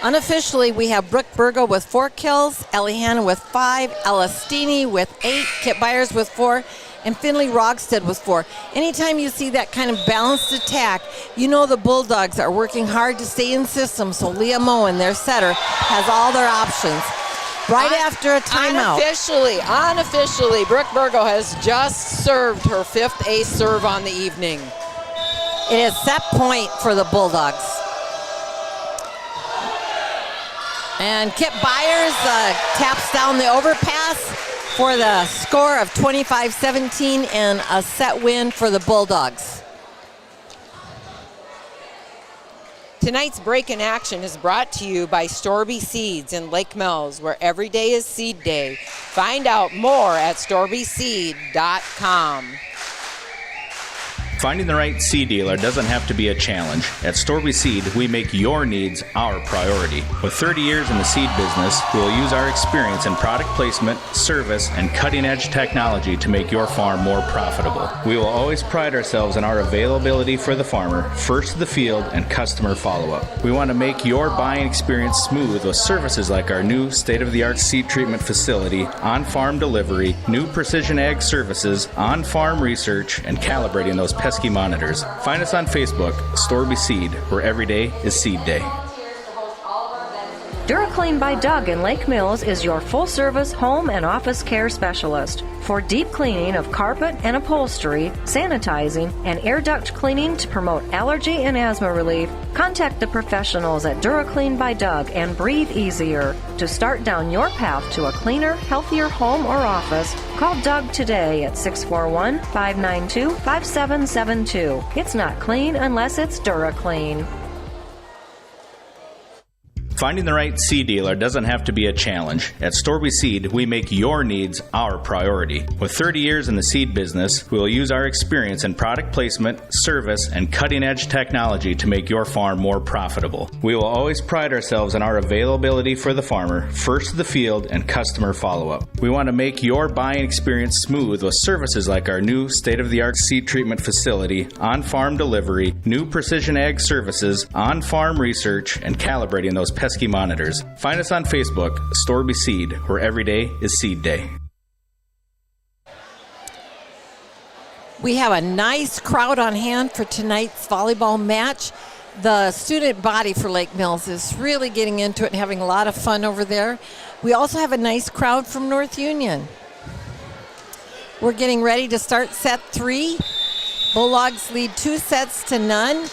Unofficially, we have Brooke Burgo with 4 kills, Ellie Hanna with 5, Ella Steeney with 8, Kip Byers with 4, and Finley Rogstead with 4. Anytime you see that kind of balanced attack, you know the Bulldogs are working hard to stay in system, so Leah Moen, their setter, has all their options. After a timeout. Unofficially, Brooke Burgo has just served her 5th ace serve on the evening. It is set point for the Bulldogs. And Kip Byers taps down the overpass for the score of 25-17 and a set win for the Bulldogs. Tonight's Break in Action is brought to you by Storby Seeds in Lake Mills, where every day is seed day. Find out more at storbyseed.com. Finding the right seed dealer doesn't have to be a challenge. At Storby Seed, we make your needs our priority. With 30 years in the seed business, we will use our experience in product placement, service, and cutting-edge technology to make your farm more profitable. We will always pride ourselves in our availability for the farmer, first to the field, and customer follow-up. We want to make your buying experience smooth with services like our new state-of-the-art seed treatment facility, on-farm delivery, new precision ag services, on-farm research, and calibrating those pesky monitors. Find us on Facebook, Storby Seed, where every day is seed day. DuraClean by Doug in Lake Mills is your full-service home and office care specialist. For deep cleaning of carpet and upholstery, sanitizing, and air duct cleaning to promote allergy and asthma relief, contact the professionals at DuraClean by Doug and breathe easier. To start down your path to a cleaner, healthier home or office, call Doug today at 641-592-5772. It's not clean unless it's DuraClean. Finding the right seed dealer doesn't have to be a challenge. At Storby Seed, we make your needs our priority. With 30 years in the seed business, we will use our experience in product placement, service, and cutting-edge technology to make your farm more profitable. We will always pride ourselves in our availability for the farmer, first to the field, and customer follow-up. We want to make your buying experience smooth with services like our new state-of-the-art seed treatment facility, on-farm delivery, new precision ag services, on-farm research, and calibrating those pesky monitors. Find us on Facebook, Storby Seed, where every day is seed day. We have a nice crowd on hand for tonight's volleyball match. The student body for Lake Mills is really getting into it and having a lot of fun over there. We also have a nice crowd from North Union. We're getting ready to start set 3. Bulldogs lead 2-0.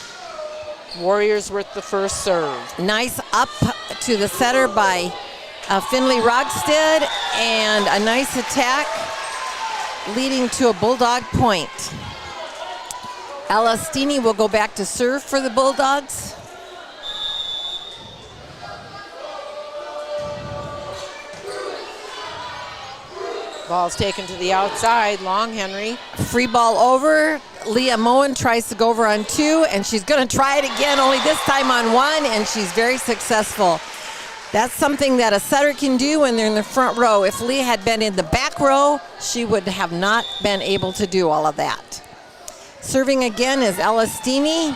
Warriors with the first serve. Nice up to the setter by Finley Rogstead, and a nice attack leading to a Bulldog point. Elastini will go back to serve for the Bulldogs. Ball's taken to the outside. Long Henry. Free ball over. Leah Moen tries to go over on 2, and she's going to try it again, only this time on 1, and she's very successful. That's something that a setter can do when they're in the front row. If Leah had been in the back row, she would have not been able to do all of that. Serving again is Elastini.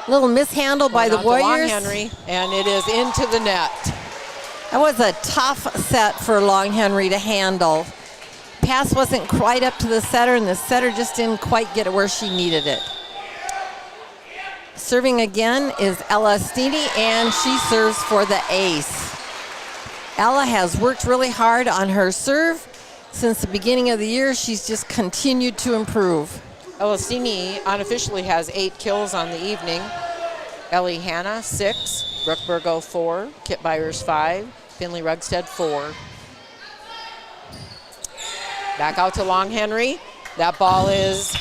Little mishandle by the Warriors. Long Henry, and it is into the net. That was a tough set for Long Henry to handle. Pass wasn't quite up to the setter, and the setter just didn't quite get it where she needed it. Serving again is Ella Steeney, and she serves for the ace. Ella has worked really hard on her serve. Since the beginning of the year, she's just continued to improve. Elastini unofficially has 8 kills on the evening. Ellie Hanna, 6. Brooke Burgo, 4. Kit Byers, 5. Finley Rugstead, 4. Back out to Long Henry. That ball is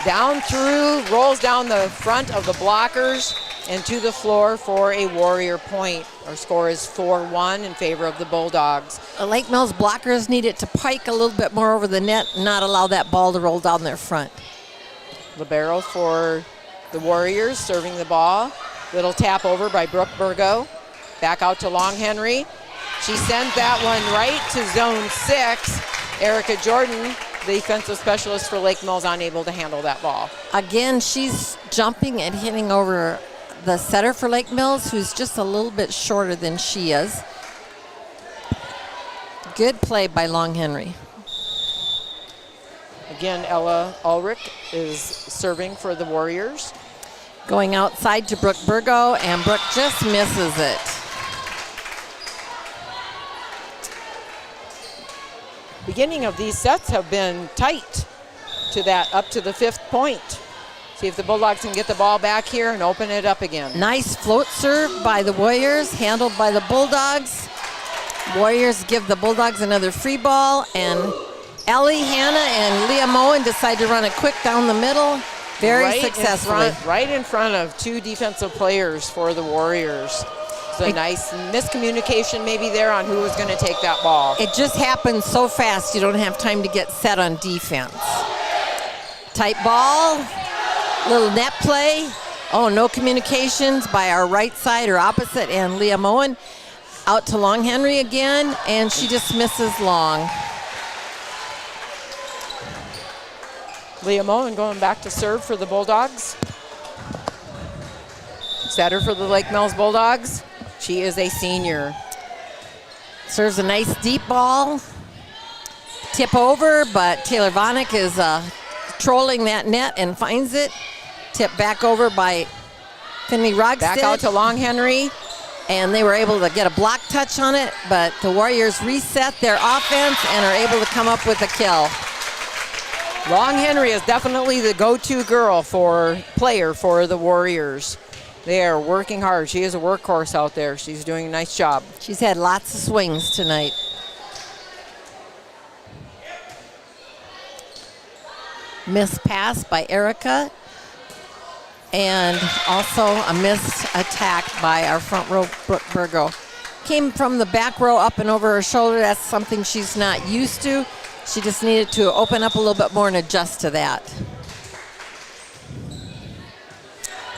down through, rolls down the front of the blockers and to the floor for a Warrior point. Our score is 4-1 in favor of the Bulldogs. The Lake Mills blockers needed to pike a little bit more over the net and not allow that ball to roll down their front. Libero for the Warriors, serving the ball. Little tap over by Brooke Burgo. Back out to Long Henry. She sends that one right to zone 6. Erica Jordan, the defensive specialist for Lake Mills, unable to handle that ball. Again, she's jumping and hitting over the setter for Lake Mills, who's just a little bit shorter than she is. Good play by Long Henry. Again, Ella Ulrich is serving for the Warriors. Going outside to Brooke Burgo, and Brooke just misses it. Beginning of these sets have been tight to that, up to the 5th point. See if the Bulldogs can get the ball back here and open it up again. Nice float serve by the Warriors, handled by the Bulldogs. Warriors give the Bulldogs another free ball, and Ellie Hanna and Leah Moen decide to run it quick down the middle, very successfully. Right in front of 2 defensive players for the Warriors. A nice miscommunication maybe there on who was going to take that ball. It just happens so fast you don't have time to get set on defense. Tight ball, Little net play. Oh, no communications by our right side or opposite, and Leah Moen out to Long Henry again, and she just misses long. Leah Moen going back to serve for the Bulldogs. Setter for the Lake Mills Bulldogs. She is a senior. Serves a nice deep ball. Tip over, but Taylor Vonick is trolling that net and finds it. Tip back over by Finley Rogstead. Back out to Long Henry. And they were able to get a block touch on it, but the Warriors reset their offense and are able to come up with a kill. Long Henry is definitely the go-to player for the Warriors. They are working hard. She is a workhorse out there. She's doing a nice job. She's had lots of swings tonight. Missed pass by Erica. And also a missed attack by our front row, Brooke Burgo. Came from the back row up and over her shoulder. That's something she's not used to. She just needed to open up a little bit more and adjust to that.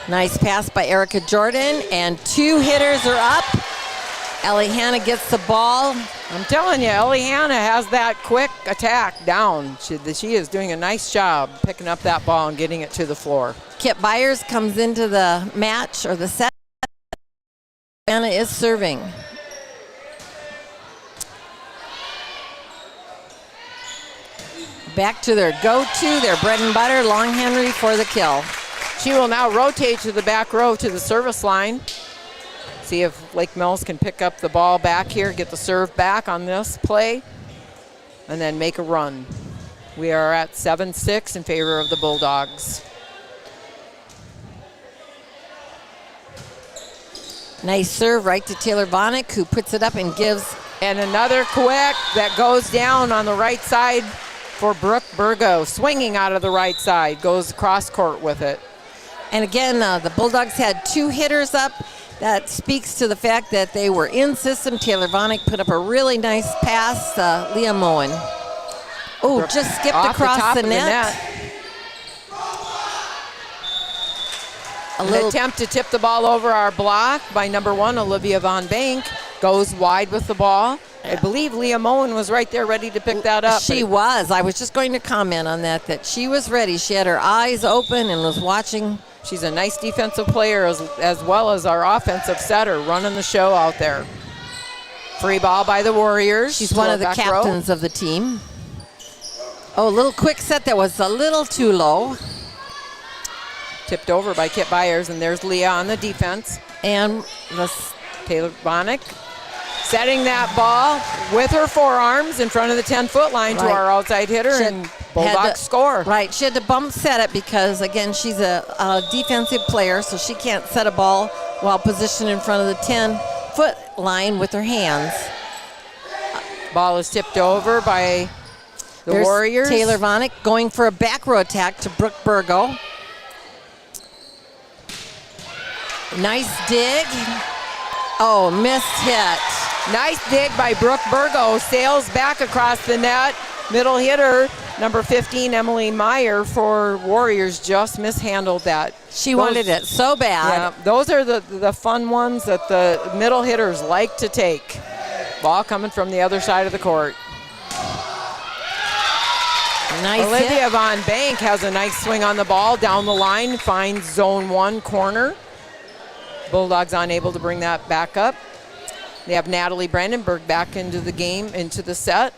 Nice pass by Erica Jordan, and 2 hitters are up. Ellie Hanna gets the ball. I'm telling you, Ellie Hanna has that quick attack down. She is doing a nice job picking up that ball and getting it to the floor. Kip Byers comes into the match or the set. Hanna is serving. Back to their go-to, their bread and butter, Long Henry for the kill. She will now rotate to the back row to the service line. See if Lake Mills can pick up the ball back here, get the serve back on this play, and then make a run. We are at 7-6 in favor of the Bulldogs. Nice serve right to Taylor Vonick, who puts it up and gives. And another quick that goes down on the right side for Brooke Burgo, swinging out of the right side, goes across court with it. And again, the Bulldogs had 2 hitters up. That speaks to the fact that they were in system. Taylor Vonick put up a really nice pass. Leah Moen. Oh, just skipped across the net. An attempt to tip the ball over our block by number 1, Olivia Von Bank. Goes wide with the ball. I believe Leah Moen was right there ready to pick that up. She was. I was just going to comment on that she was ready. She had her eyes open and was watching. She's a nice defensive player as well as our offensive setter, running the show out there. Free ball by the Warriors. She's one of the captains of the team. Oh, a little quick set that was a little too low. Tipped over by Kip Byers, and there's Leah on the defense. And Taylor Vonick setting that ball with her forearms in front of the 10-foot line to our outside hitter, and Bulldogs score. Right, she had to bump set it because, again, she's a defensive player, so she can't set a ball while positioned in front of the 10-foot line with her hands. Ball is tipped over by the Warriors. Taylor Vonick going for a back row attack to Brooke Burgo. Nice dig. Oh, missed hit. Nice dig by Brooke Burgo. Sails back across the net. Middle hitter, number 15, Emily Meyer for Warriors, just mishandled that. She wanted it so bad. Yeah, those are the fun ones that the middle hitters like to take. Ball coming from the other side of the court. Nice Olivia hit. Von Bank has a nice swing on the ball down the line, finds zone 1 corner. Bulldogs unable to bring that back up. They have Natalie Brandenburg back into the game, into the set,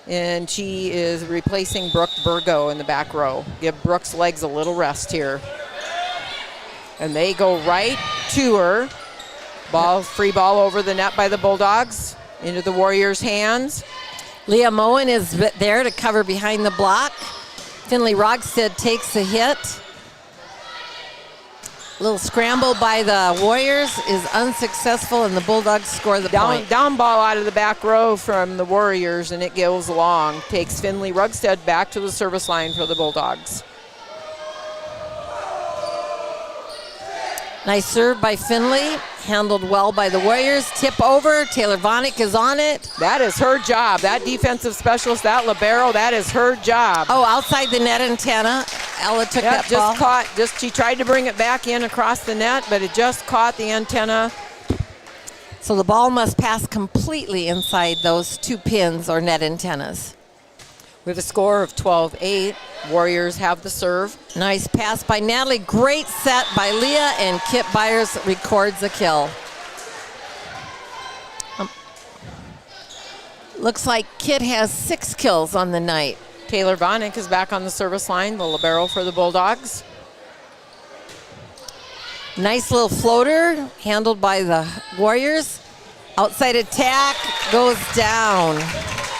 and she is replacing Brooke Burgo in the back row. Give Brooke's legs a little rest here. And they go right to her. Free ball over the net by the Bulldogs, into the Warriors' hands. Leah Moen is there to cover behind the block. Finley Rogstead takes the hit. Little scramble by the Warriors is unsuccessful, and the Bulldogs score the point. Down ball out of the back row from the Warriors, and it goes long. Takes Finley Rugstead back to the service line for the Bulldogs. Nice serve by Finley. Handled well by the Warriors. Tip over. Taylor Vonick is on it. That is her job. That defensive specialist, that libero, that is her job. Oh, outside the net antenna. Ella took that ball. She tried to bring it back in across the net, but it just caught the antenna. So the ball must pass completely inside those 2 pins or net antennas. We have a score of 12-8. Warriors have the serve. Nice pass by Natalie. Great set by Leah, and Kit Byers records the kill. Looks like Kit has 6 kills on the night. Taylor Vonick is back on the service line, the libero for the Bulldogs. Nice little floater handled by the Warriors. Outside attack goes down.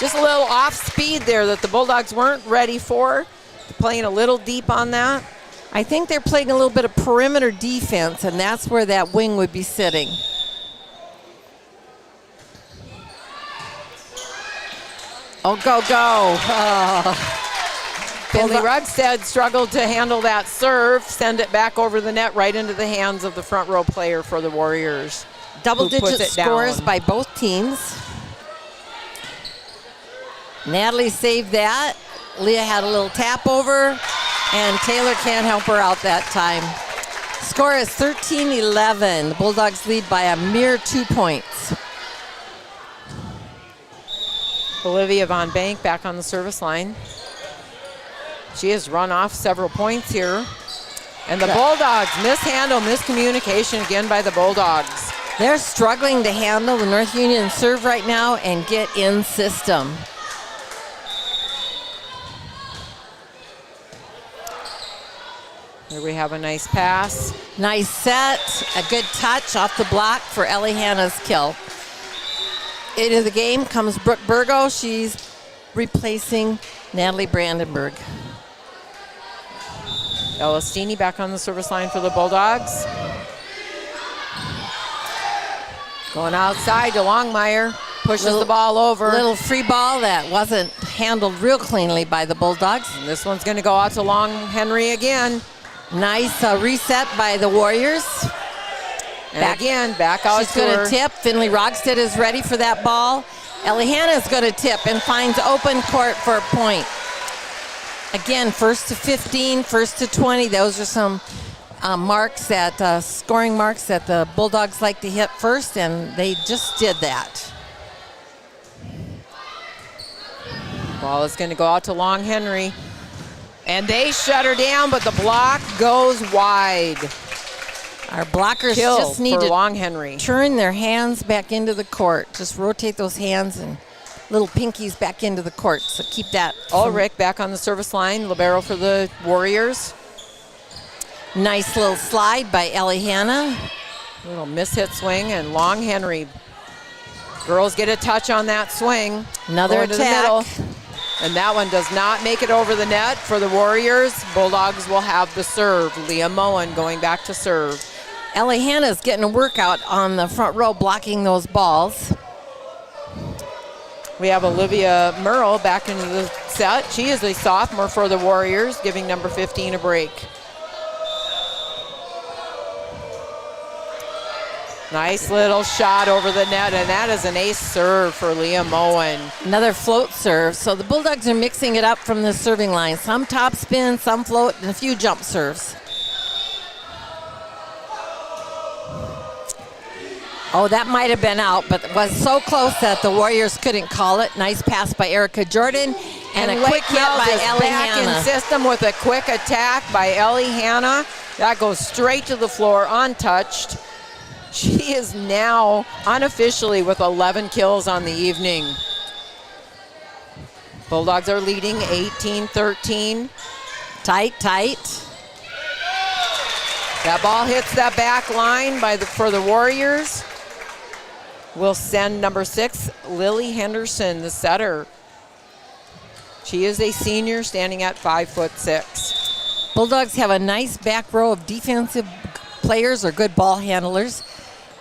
Just a little off speed there that the Bulldogs weren't ready for. Playing a little deep on that. I think they're playing a little bit of perimeter defense, and that's where that wing would be sitting. Oh, go, go. Finley Rugstead struggled to handle that serve, send it back over the net right into the hands of the front row player for the Warriors. Double-digit scores by both teams. Natalie saved that. Leah had a little tap over, and Taylor can't help her out that time. Score is 13-11. The Bulldogs lead by a mere 2 points. Olivia Von Bank back on the service line. She has run off several points here. And the Bulldogs mishandle, miscommunication again by the Bulldogs. They're struggling to handle the North Union serve right now and get in system. Here we have a nice pass. Nice set, a good touch off the block for Ellie Hanna's kill. Into the game comes Brooke Burgo. She's replacing Natalie Brandenburg. Elastini back on the service line for the Bulldogs. Going outside to Longmire. Pushes the ball over. Little free ball that wasn't handled real cleanly by the Bulldogs. And this one's going to go out to Long Henry again. Nice reset by the Warriors. And back out She's going to tip. Finley Rogstead is ready for that ball. Ellie Hanna is going to tip and finds open court for a point. Again, first to 15, first to 20. Those are some marks that scoring marks that the Bulldogs like to hit first, and they just did that. Ball is going to go out to Long Henry. And they shut her down, but the block goes wide. Our blockers Kill just need to Long Henry. Turn their hands back into the court. Just rotate those hands and little pinkies back into the court. So keep that. Ulrich back on the service line, libero for the Warriors. Nice little slide by Ellie Hanna. Little mishit swing, and Long Henry. Girls get a touch on that swing. Another attack. And that one does not make it over the net for the Warriors. Bulldogs will have the serve. Leah Moen going back to serve. Ellie Hanna's getting a workout on the front row blocking those balls. We have Olivia Merle back into the set. She is a sophomore for the Warriors, giving number 15 a break. Nice little shot over the net, and that is an ace serve for Leah Moen. Another float serve. So the Bulldogs are mixing it up from the serving line. Some top spin, some float, and a few jump serves. Oh, that might have been out, but it was so close that the Warriors couldn't call it. Nice pass by Erica Jordan, and a quick hit by Ellie Hanna. Back in system with a quick attack by Ellie Hanna. That goes straight to the floor, untouched. She is now unofficially with 11 kills on the evening. Bulldogs are leading 18-13. Tight. That ball hits that back line for the Warriors. Will send number 6, Lily Henderson, the setter. She is a senior, standing at 5'6". Bulldogs have a nice back row of defensive players or good ball handlers.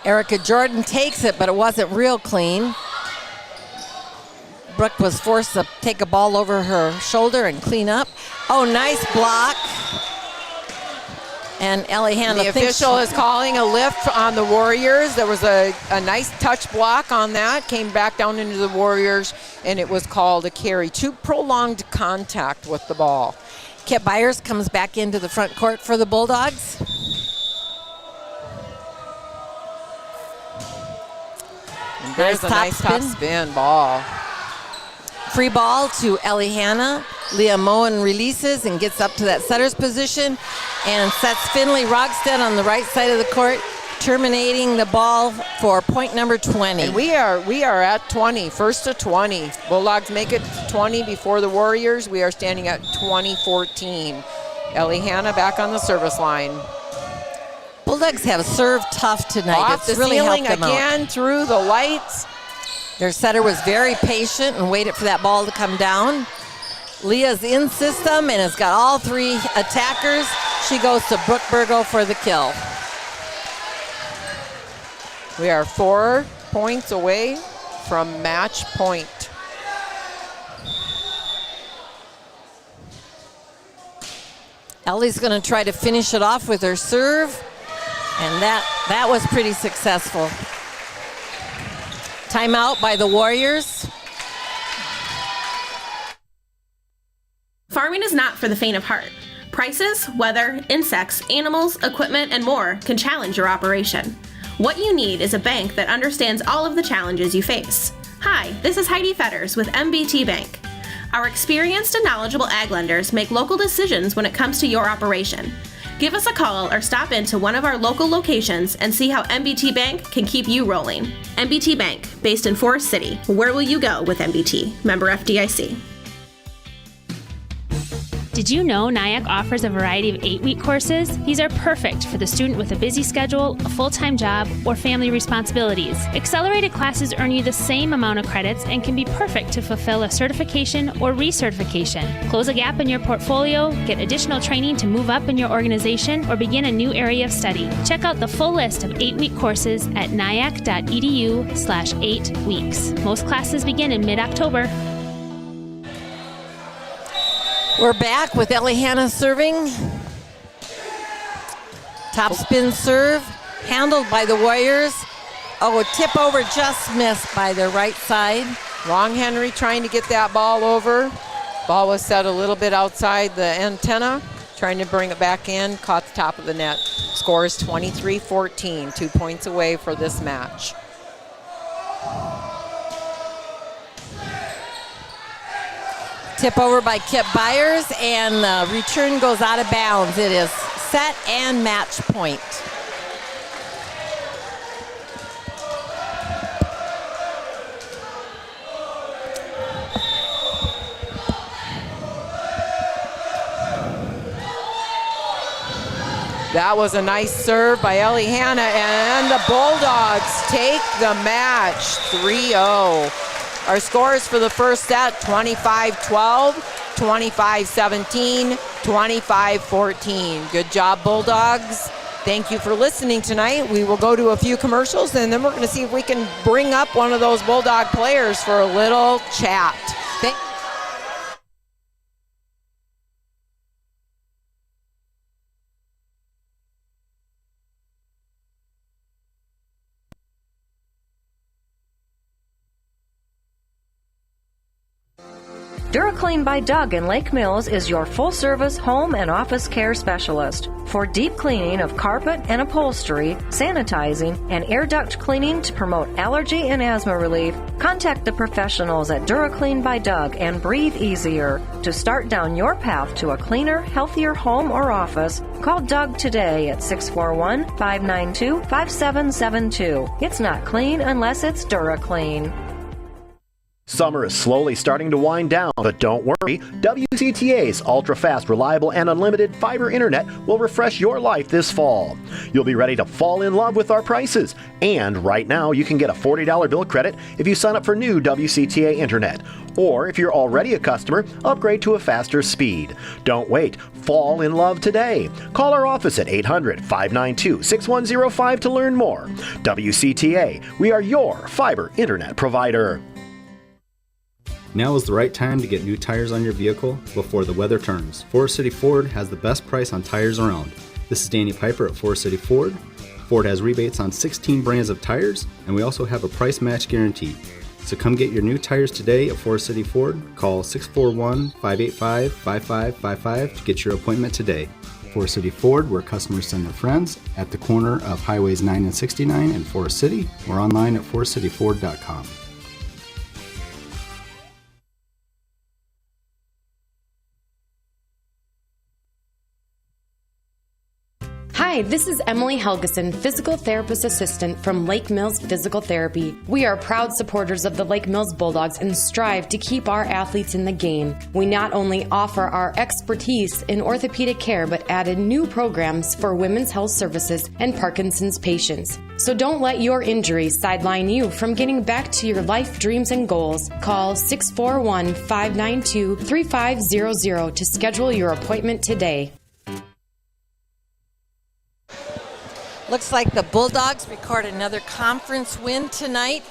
Erica Jordan takes it, but it wasn't real clean. Brooke was forced to take a ball over her shoulder and clean up. Oh, nice block. And Ellie Hanna The thinks official is calling a lift on the Warriors. There was a nice touch block on that, came back down into the Warriors, and it was called a carry. Too prolonged contact with the ball. Kip Byers comes back into the front court for the Bulldogs. And there's a nice top spin ball. Free ball to Ellie Hanna. Leah Moen releases and gets up to that setter's position and sets Finley Rogstead on the right side of the court, terminating the ball for point number 20. And we are at 20, first to 20. Bulldogs make it 20 before the Warriors. We are standing at 20-14. Ellie Hanna back on the service line. Bulldogs have served tough tonight. Off It's the really ceiling helped them again out. through the lights. Their setter was very patient and waited for that ball to come down. Leah's in system and has got all three attackers. She goes to Brooke Burgo for the kill. We are 4 points away from match point. Ellie's going to try to finish it off with her serve, and that was pretty successful. Timeout by the Warriors. Farming is not for the faint of heart. Prices, weather, insects, animals, equipment, and more can challenge your operation. What you need is a bank that understands all of the challenges you face. Hi, this is Heidi Fetters with MBT Bank. Our experienced and knowledgeable ag lenders make local decisions when it comes to your operation. Give us a call or stop into one of our local locations and see how MBT Bank can keep you rolling. MBT Bank, based in Forest City. Where will you go with MBT? Member FDIC. Did you know NIAC offers a variety of 8-week courses? These are perfect for the student with a busy schedule, a full-time job, or family responsibilities. Accelerated classes earn you the same amount of credits and can be perfect to fulfill a certification or recertification. Close a gap in your portfolio, get additional training to move up in your organization, or begin a new area of study. Check out the full list of 8-week courses at nyac.edu/8weeks. Most classes begin in mid-October. We're back with Ellie Hanna serving. Top spin serve, handled by the Warriors. Oh, a tip over just missed by their right side. Long Henry trying to get that ball over. Ball was set a little bit outside the antenna, trying to bring it back in, caught the top of the net. Score is 23-14, 2 points away for this match. Tip over by Kip Byers, and the return goes out of bounds. It is set and match point. That was a nice serve by Ellie Hanna, and the Bulldogs take the match 3-0. Our scores for the first set, 25-12, 25-17, 25-14. Good job, Bulldogs. Thank you for listening tonight. We will go to a few commercials, and then we're going to see if we can bring up one of those Bulldog players for a little chat. DuraClean by Doug in Lake Mills is your full-service home and office care specialist. For deep cleaning of carpet and upholstery, sanitizing, and air duct cleaning to promote allergy and asthma relief, contact the professionals at DuraClean by Doug and breathe easier. To start down your path to a cleaner, healthier home or office, call Doug today at 641-592-5772. It's not clean unless it's DuraClean. Summer is slowly starting to wind down, but don't worry. WCTA's ultra-fast, reliable, and unlimited fiber internet will refresh your life this fall. You'll be ready to fall in love with our prices. And right now, you can get a $40 bill credit if you sign up for new WCTA internet. Or if you're already a customer, upgrade to a faster speed. Don't wait. Fall in love today. Call our office at 800-592-6105 to learn more. WCTA, we are your fiber internet provider. Now is the right time to get new tires on your vehicle before the weather turns. Forest City Ford has the best price on tires around. This is Danny Piper at Forest City Ford. Ford has rebates on 16 brands of tires, and we also have a price match guarantee. So come get your new tires today at Forest City Ford. Call 641-585-5555 to get your appointment today. Forest City Ford, where customers send their friends, at the corner of Highways 9 and 69 in Forest City, or online at forestcityford.com. Hi, this is Emily Helgeson, Physical Therapist Assistant from Lake Mills Physical Therapy. We are proud supporters of the Lake Mills Bulldogs and strive to keep our athletes in the game. We not only offer our expertise in orthopedic care, but added new programs for women's health services and Parkinson's patients. So don't let your injury sideline you from getting back to your life dreams and goals. Call 641-592-3500 to schedule your appointment today. Looks like the Bulldogs record another conference win tonight.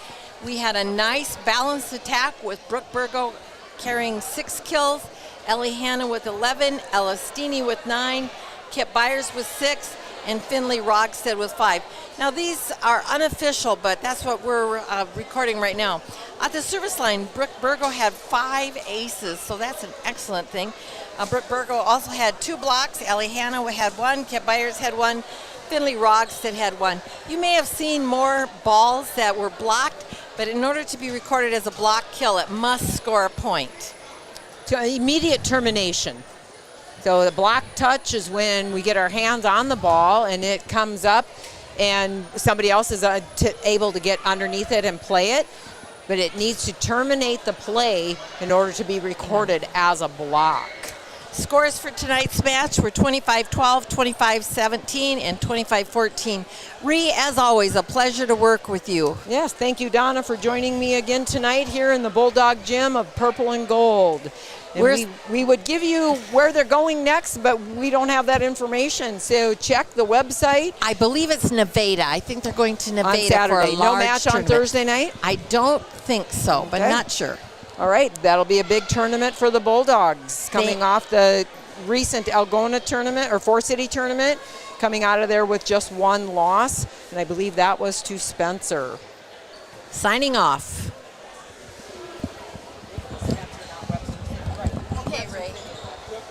We had a nice balanced attack with Brooke Burgo carrying 6 kills, Ellie Hanna with 11, Ella Steeney with 9, Kip Byers with 6, and Finley Rogstead with 5. Now these are unofficial, but that's what we're recording right now. At the service line, Brooke Burgo had 5 aces, so that's an excellent thing. Brooke Burgo also had 2 blocks, Ellie Hanna had 1, Kip Byers had 1, Finley Rogstead had 1. You may have seen more balls that were blocked, but in order to be recorded as a block kill, it must score a point. To immediate termination. So the block touch is when we get our hands on the ball and it comes up and somebody else is able to get underneath it and play it, but it needs to terminate the play in order to be recorded as a block. Scores for tonight's match were 25-12, 25-17, and 25-14. Ree, as always, a pleasure to work with you. Yes, thank you, Donna, for joining me again tonight here in the Bulldog Gym of Purple and Gold. And we would give you where they're going next, but we don't have that information. So check the website. I believe it's Nevada. I think they're going to Nevada on Saturday. for a large No match tournament. on Thursday night? I don't think so, but not sure. All right, that'll be a big tournament for the Bulldogs coming off the recent Algona tournament or Forest City tournament, coming out of there with just 1 loss, and I believe that was to Spencer. Signing off.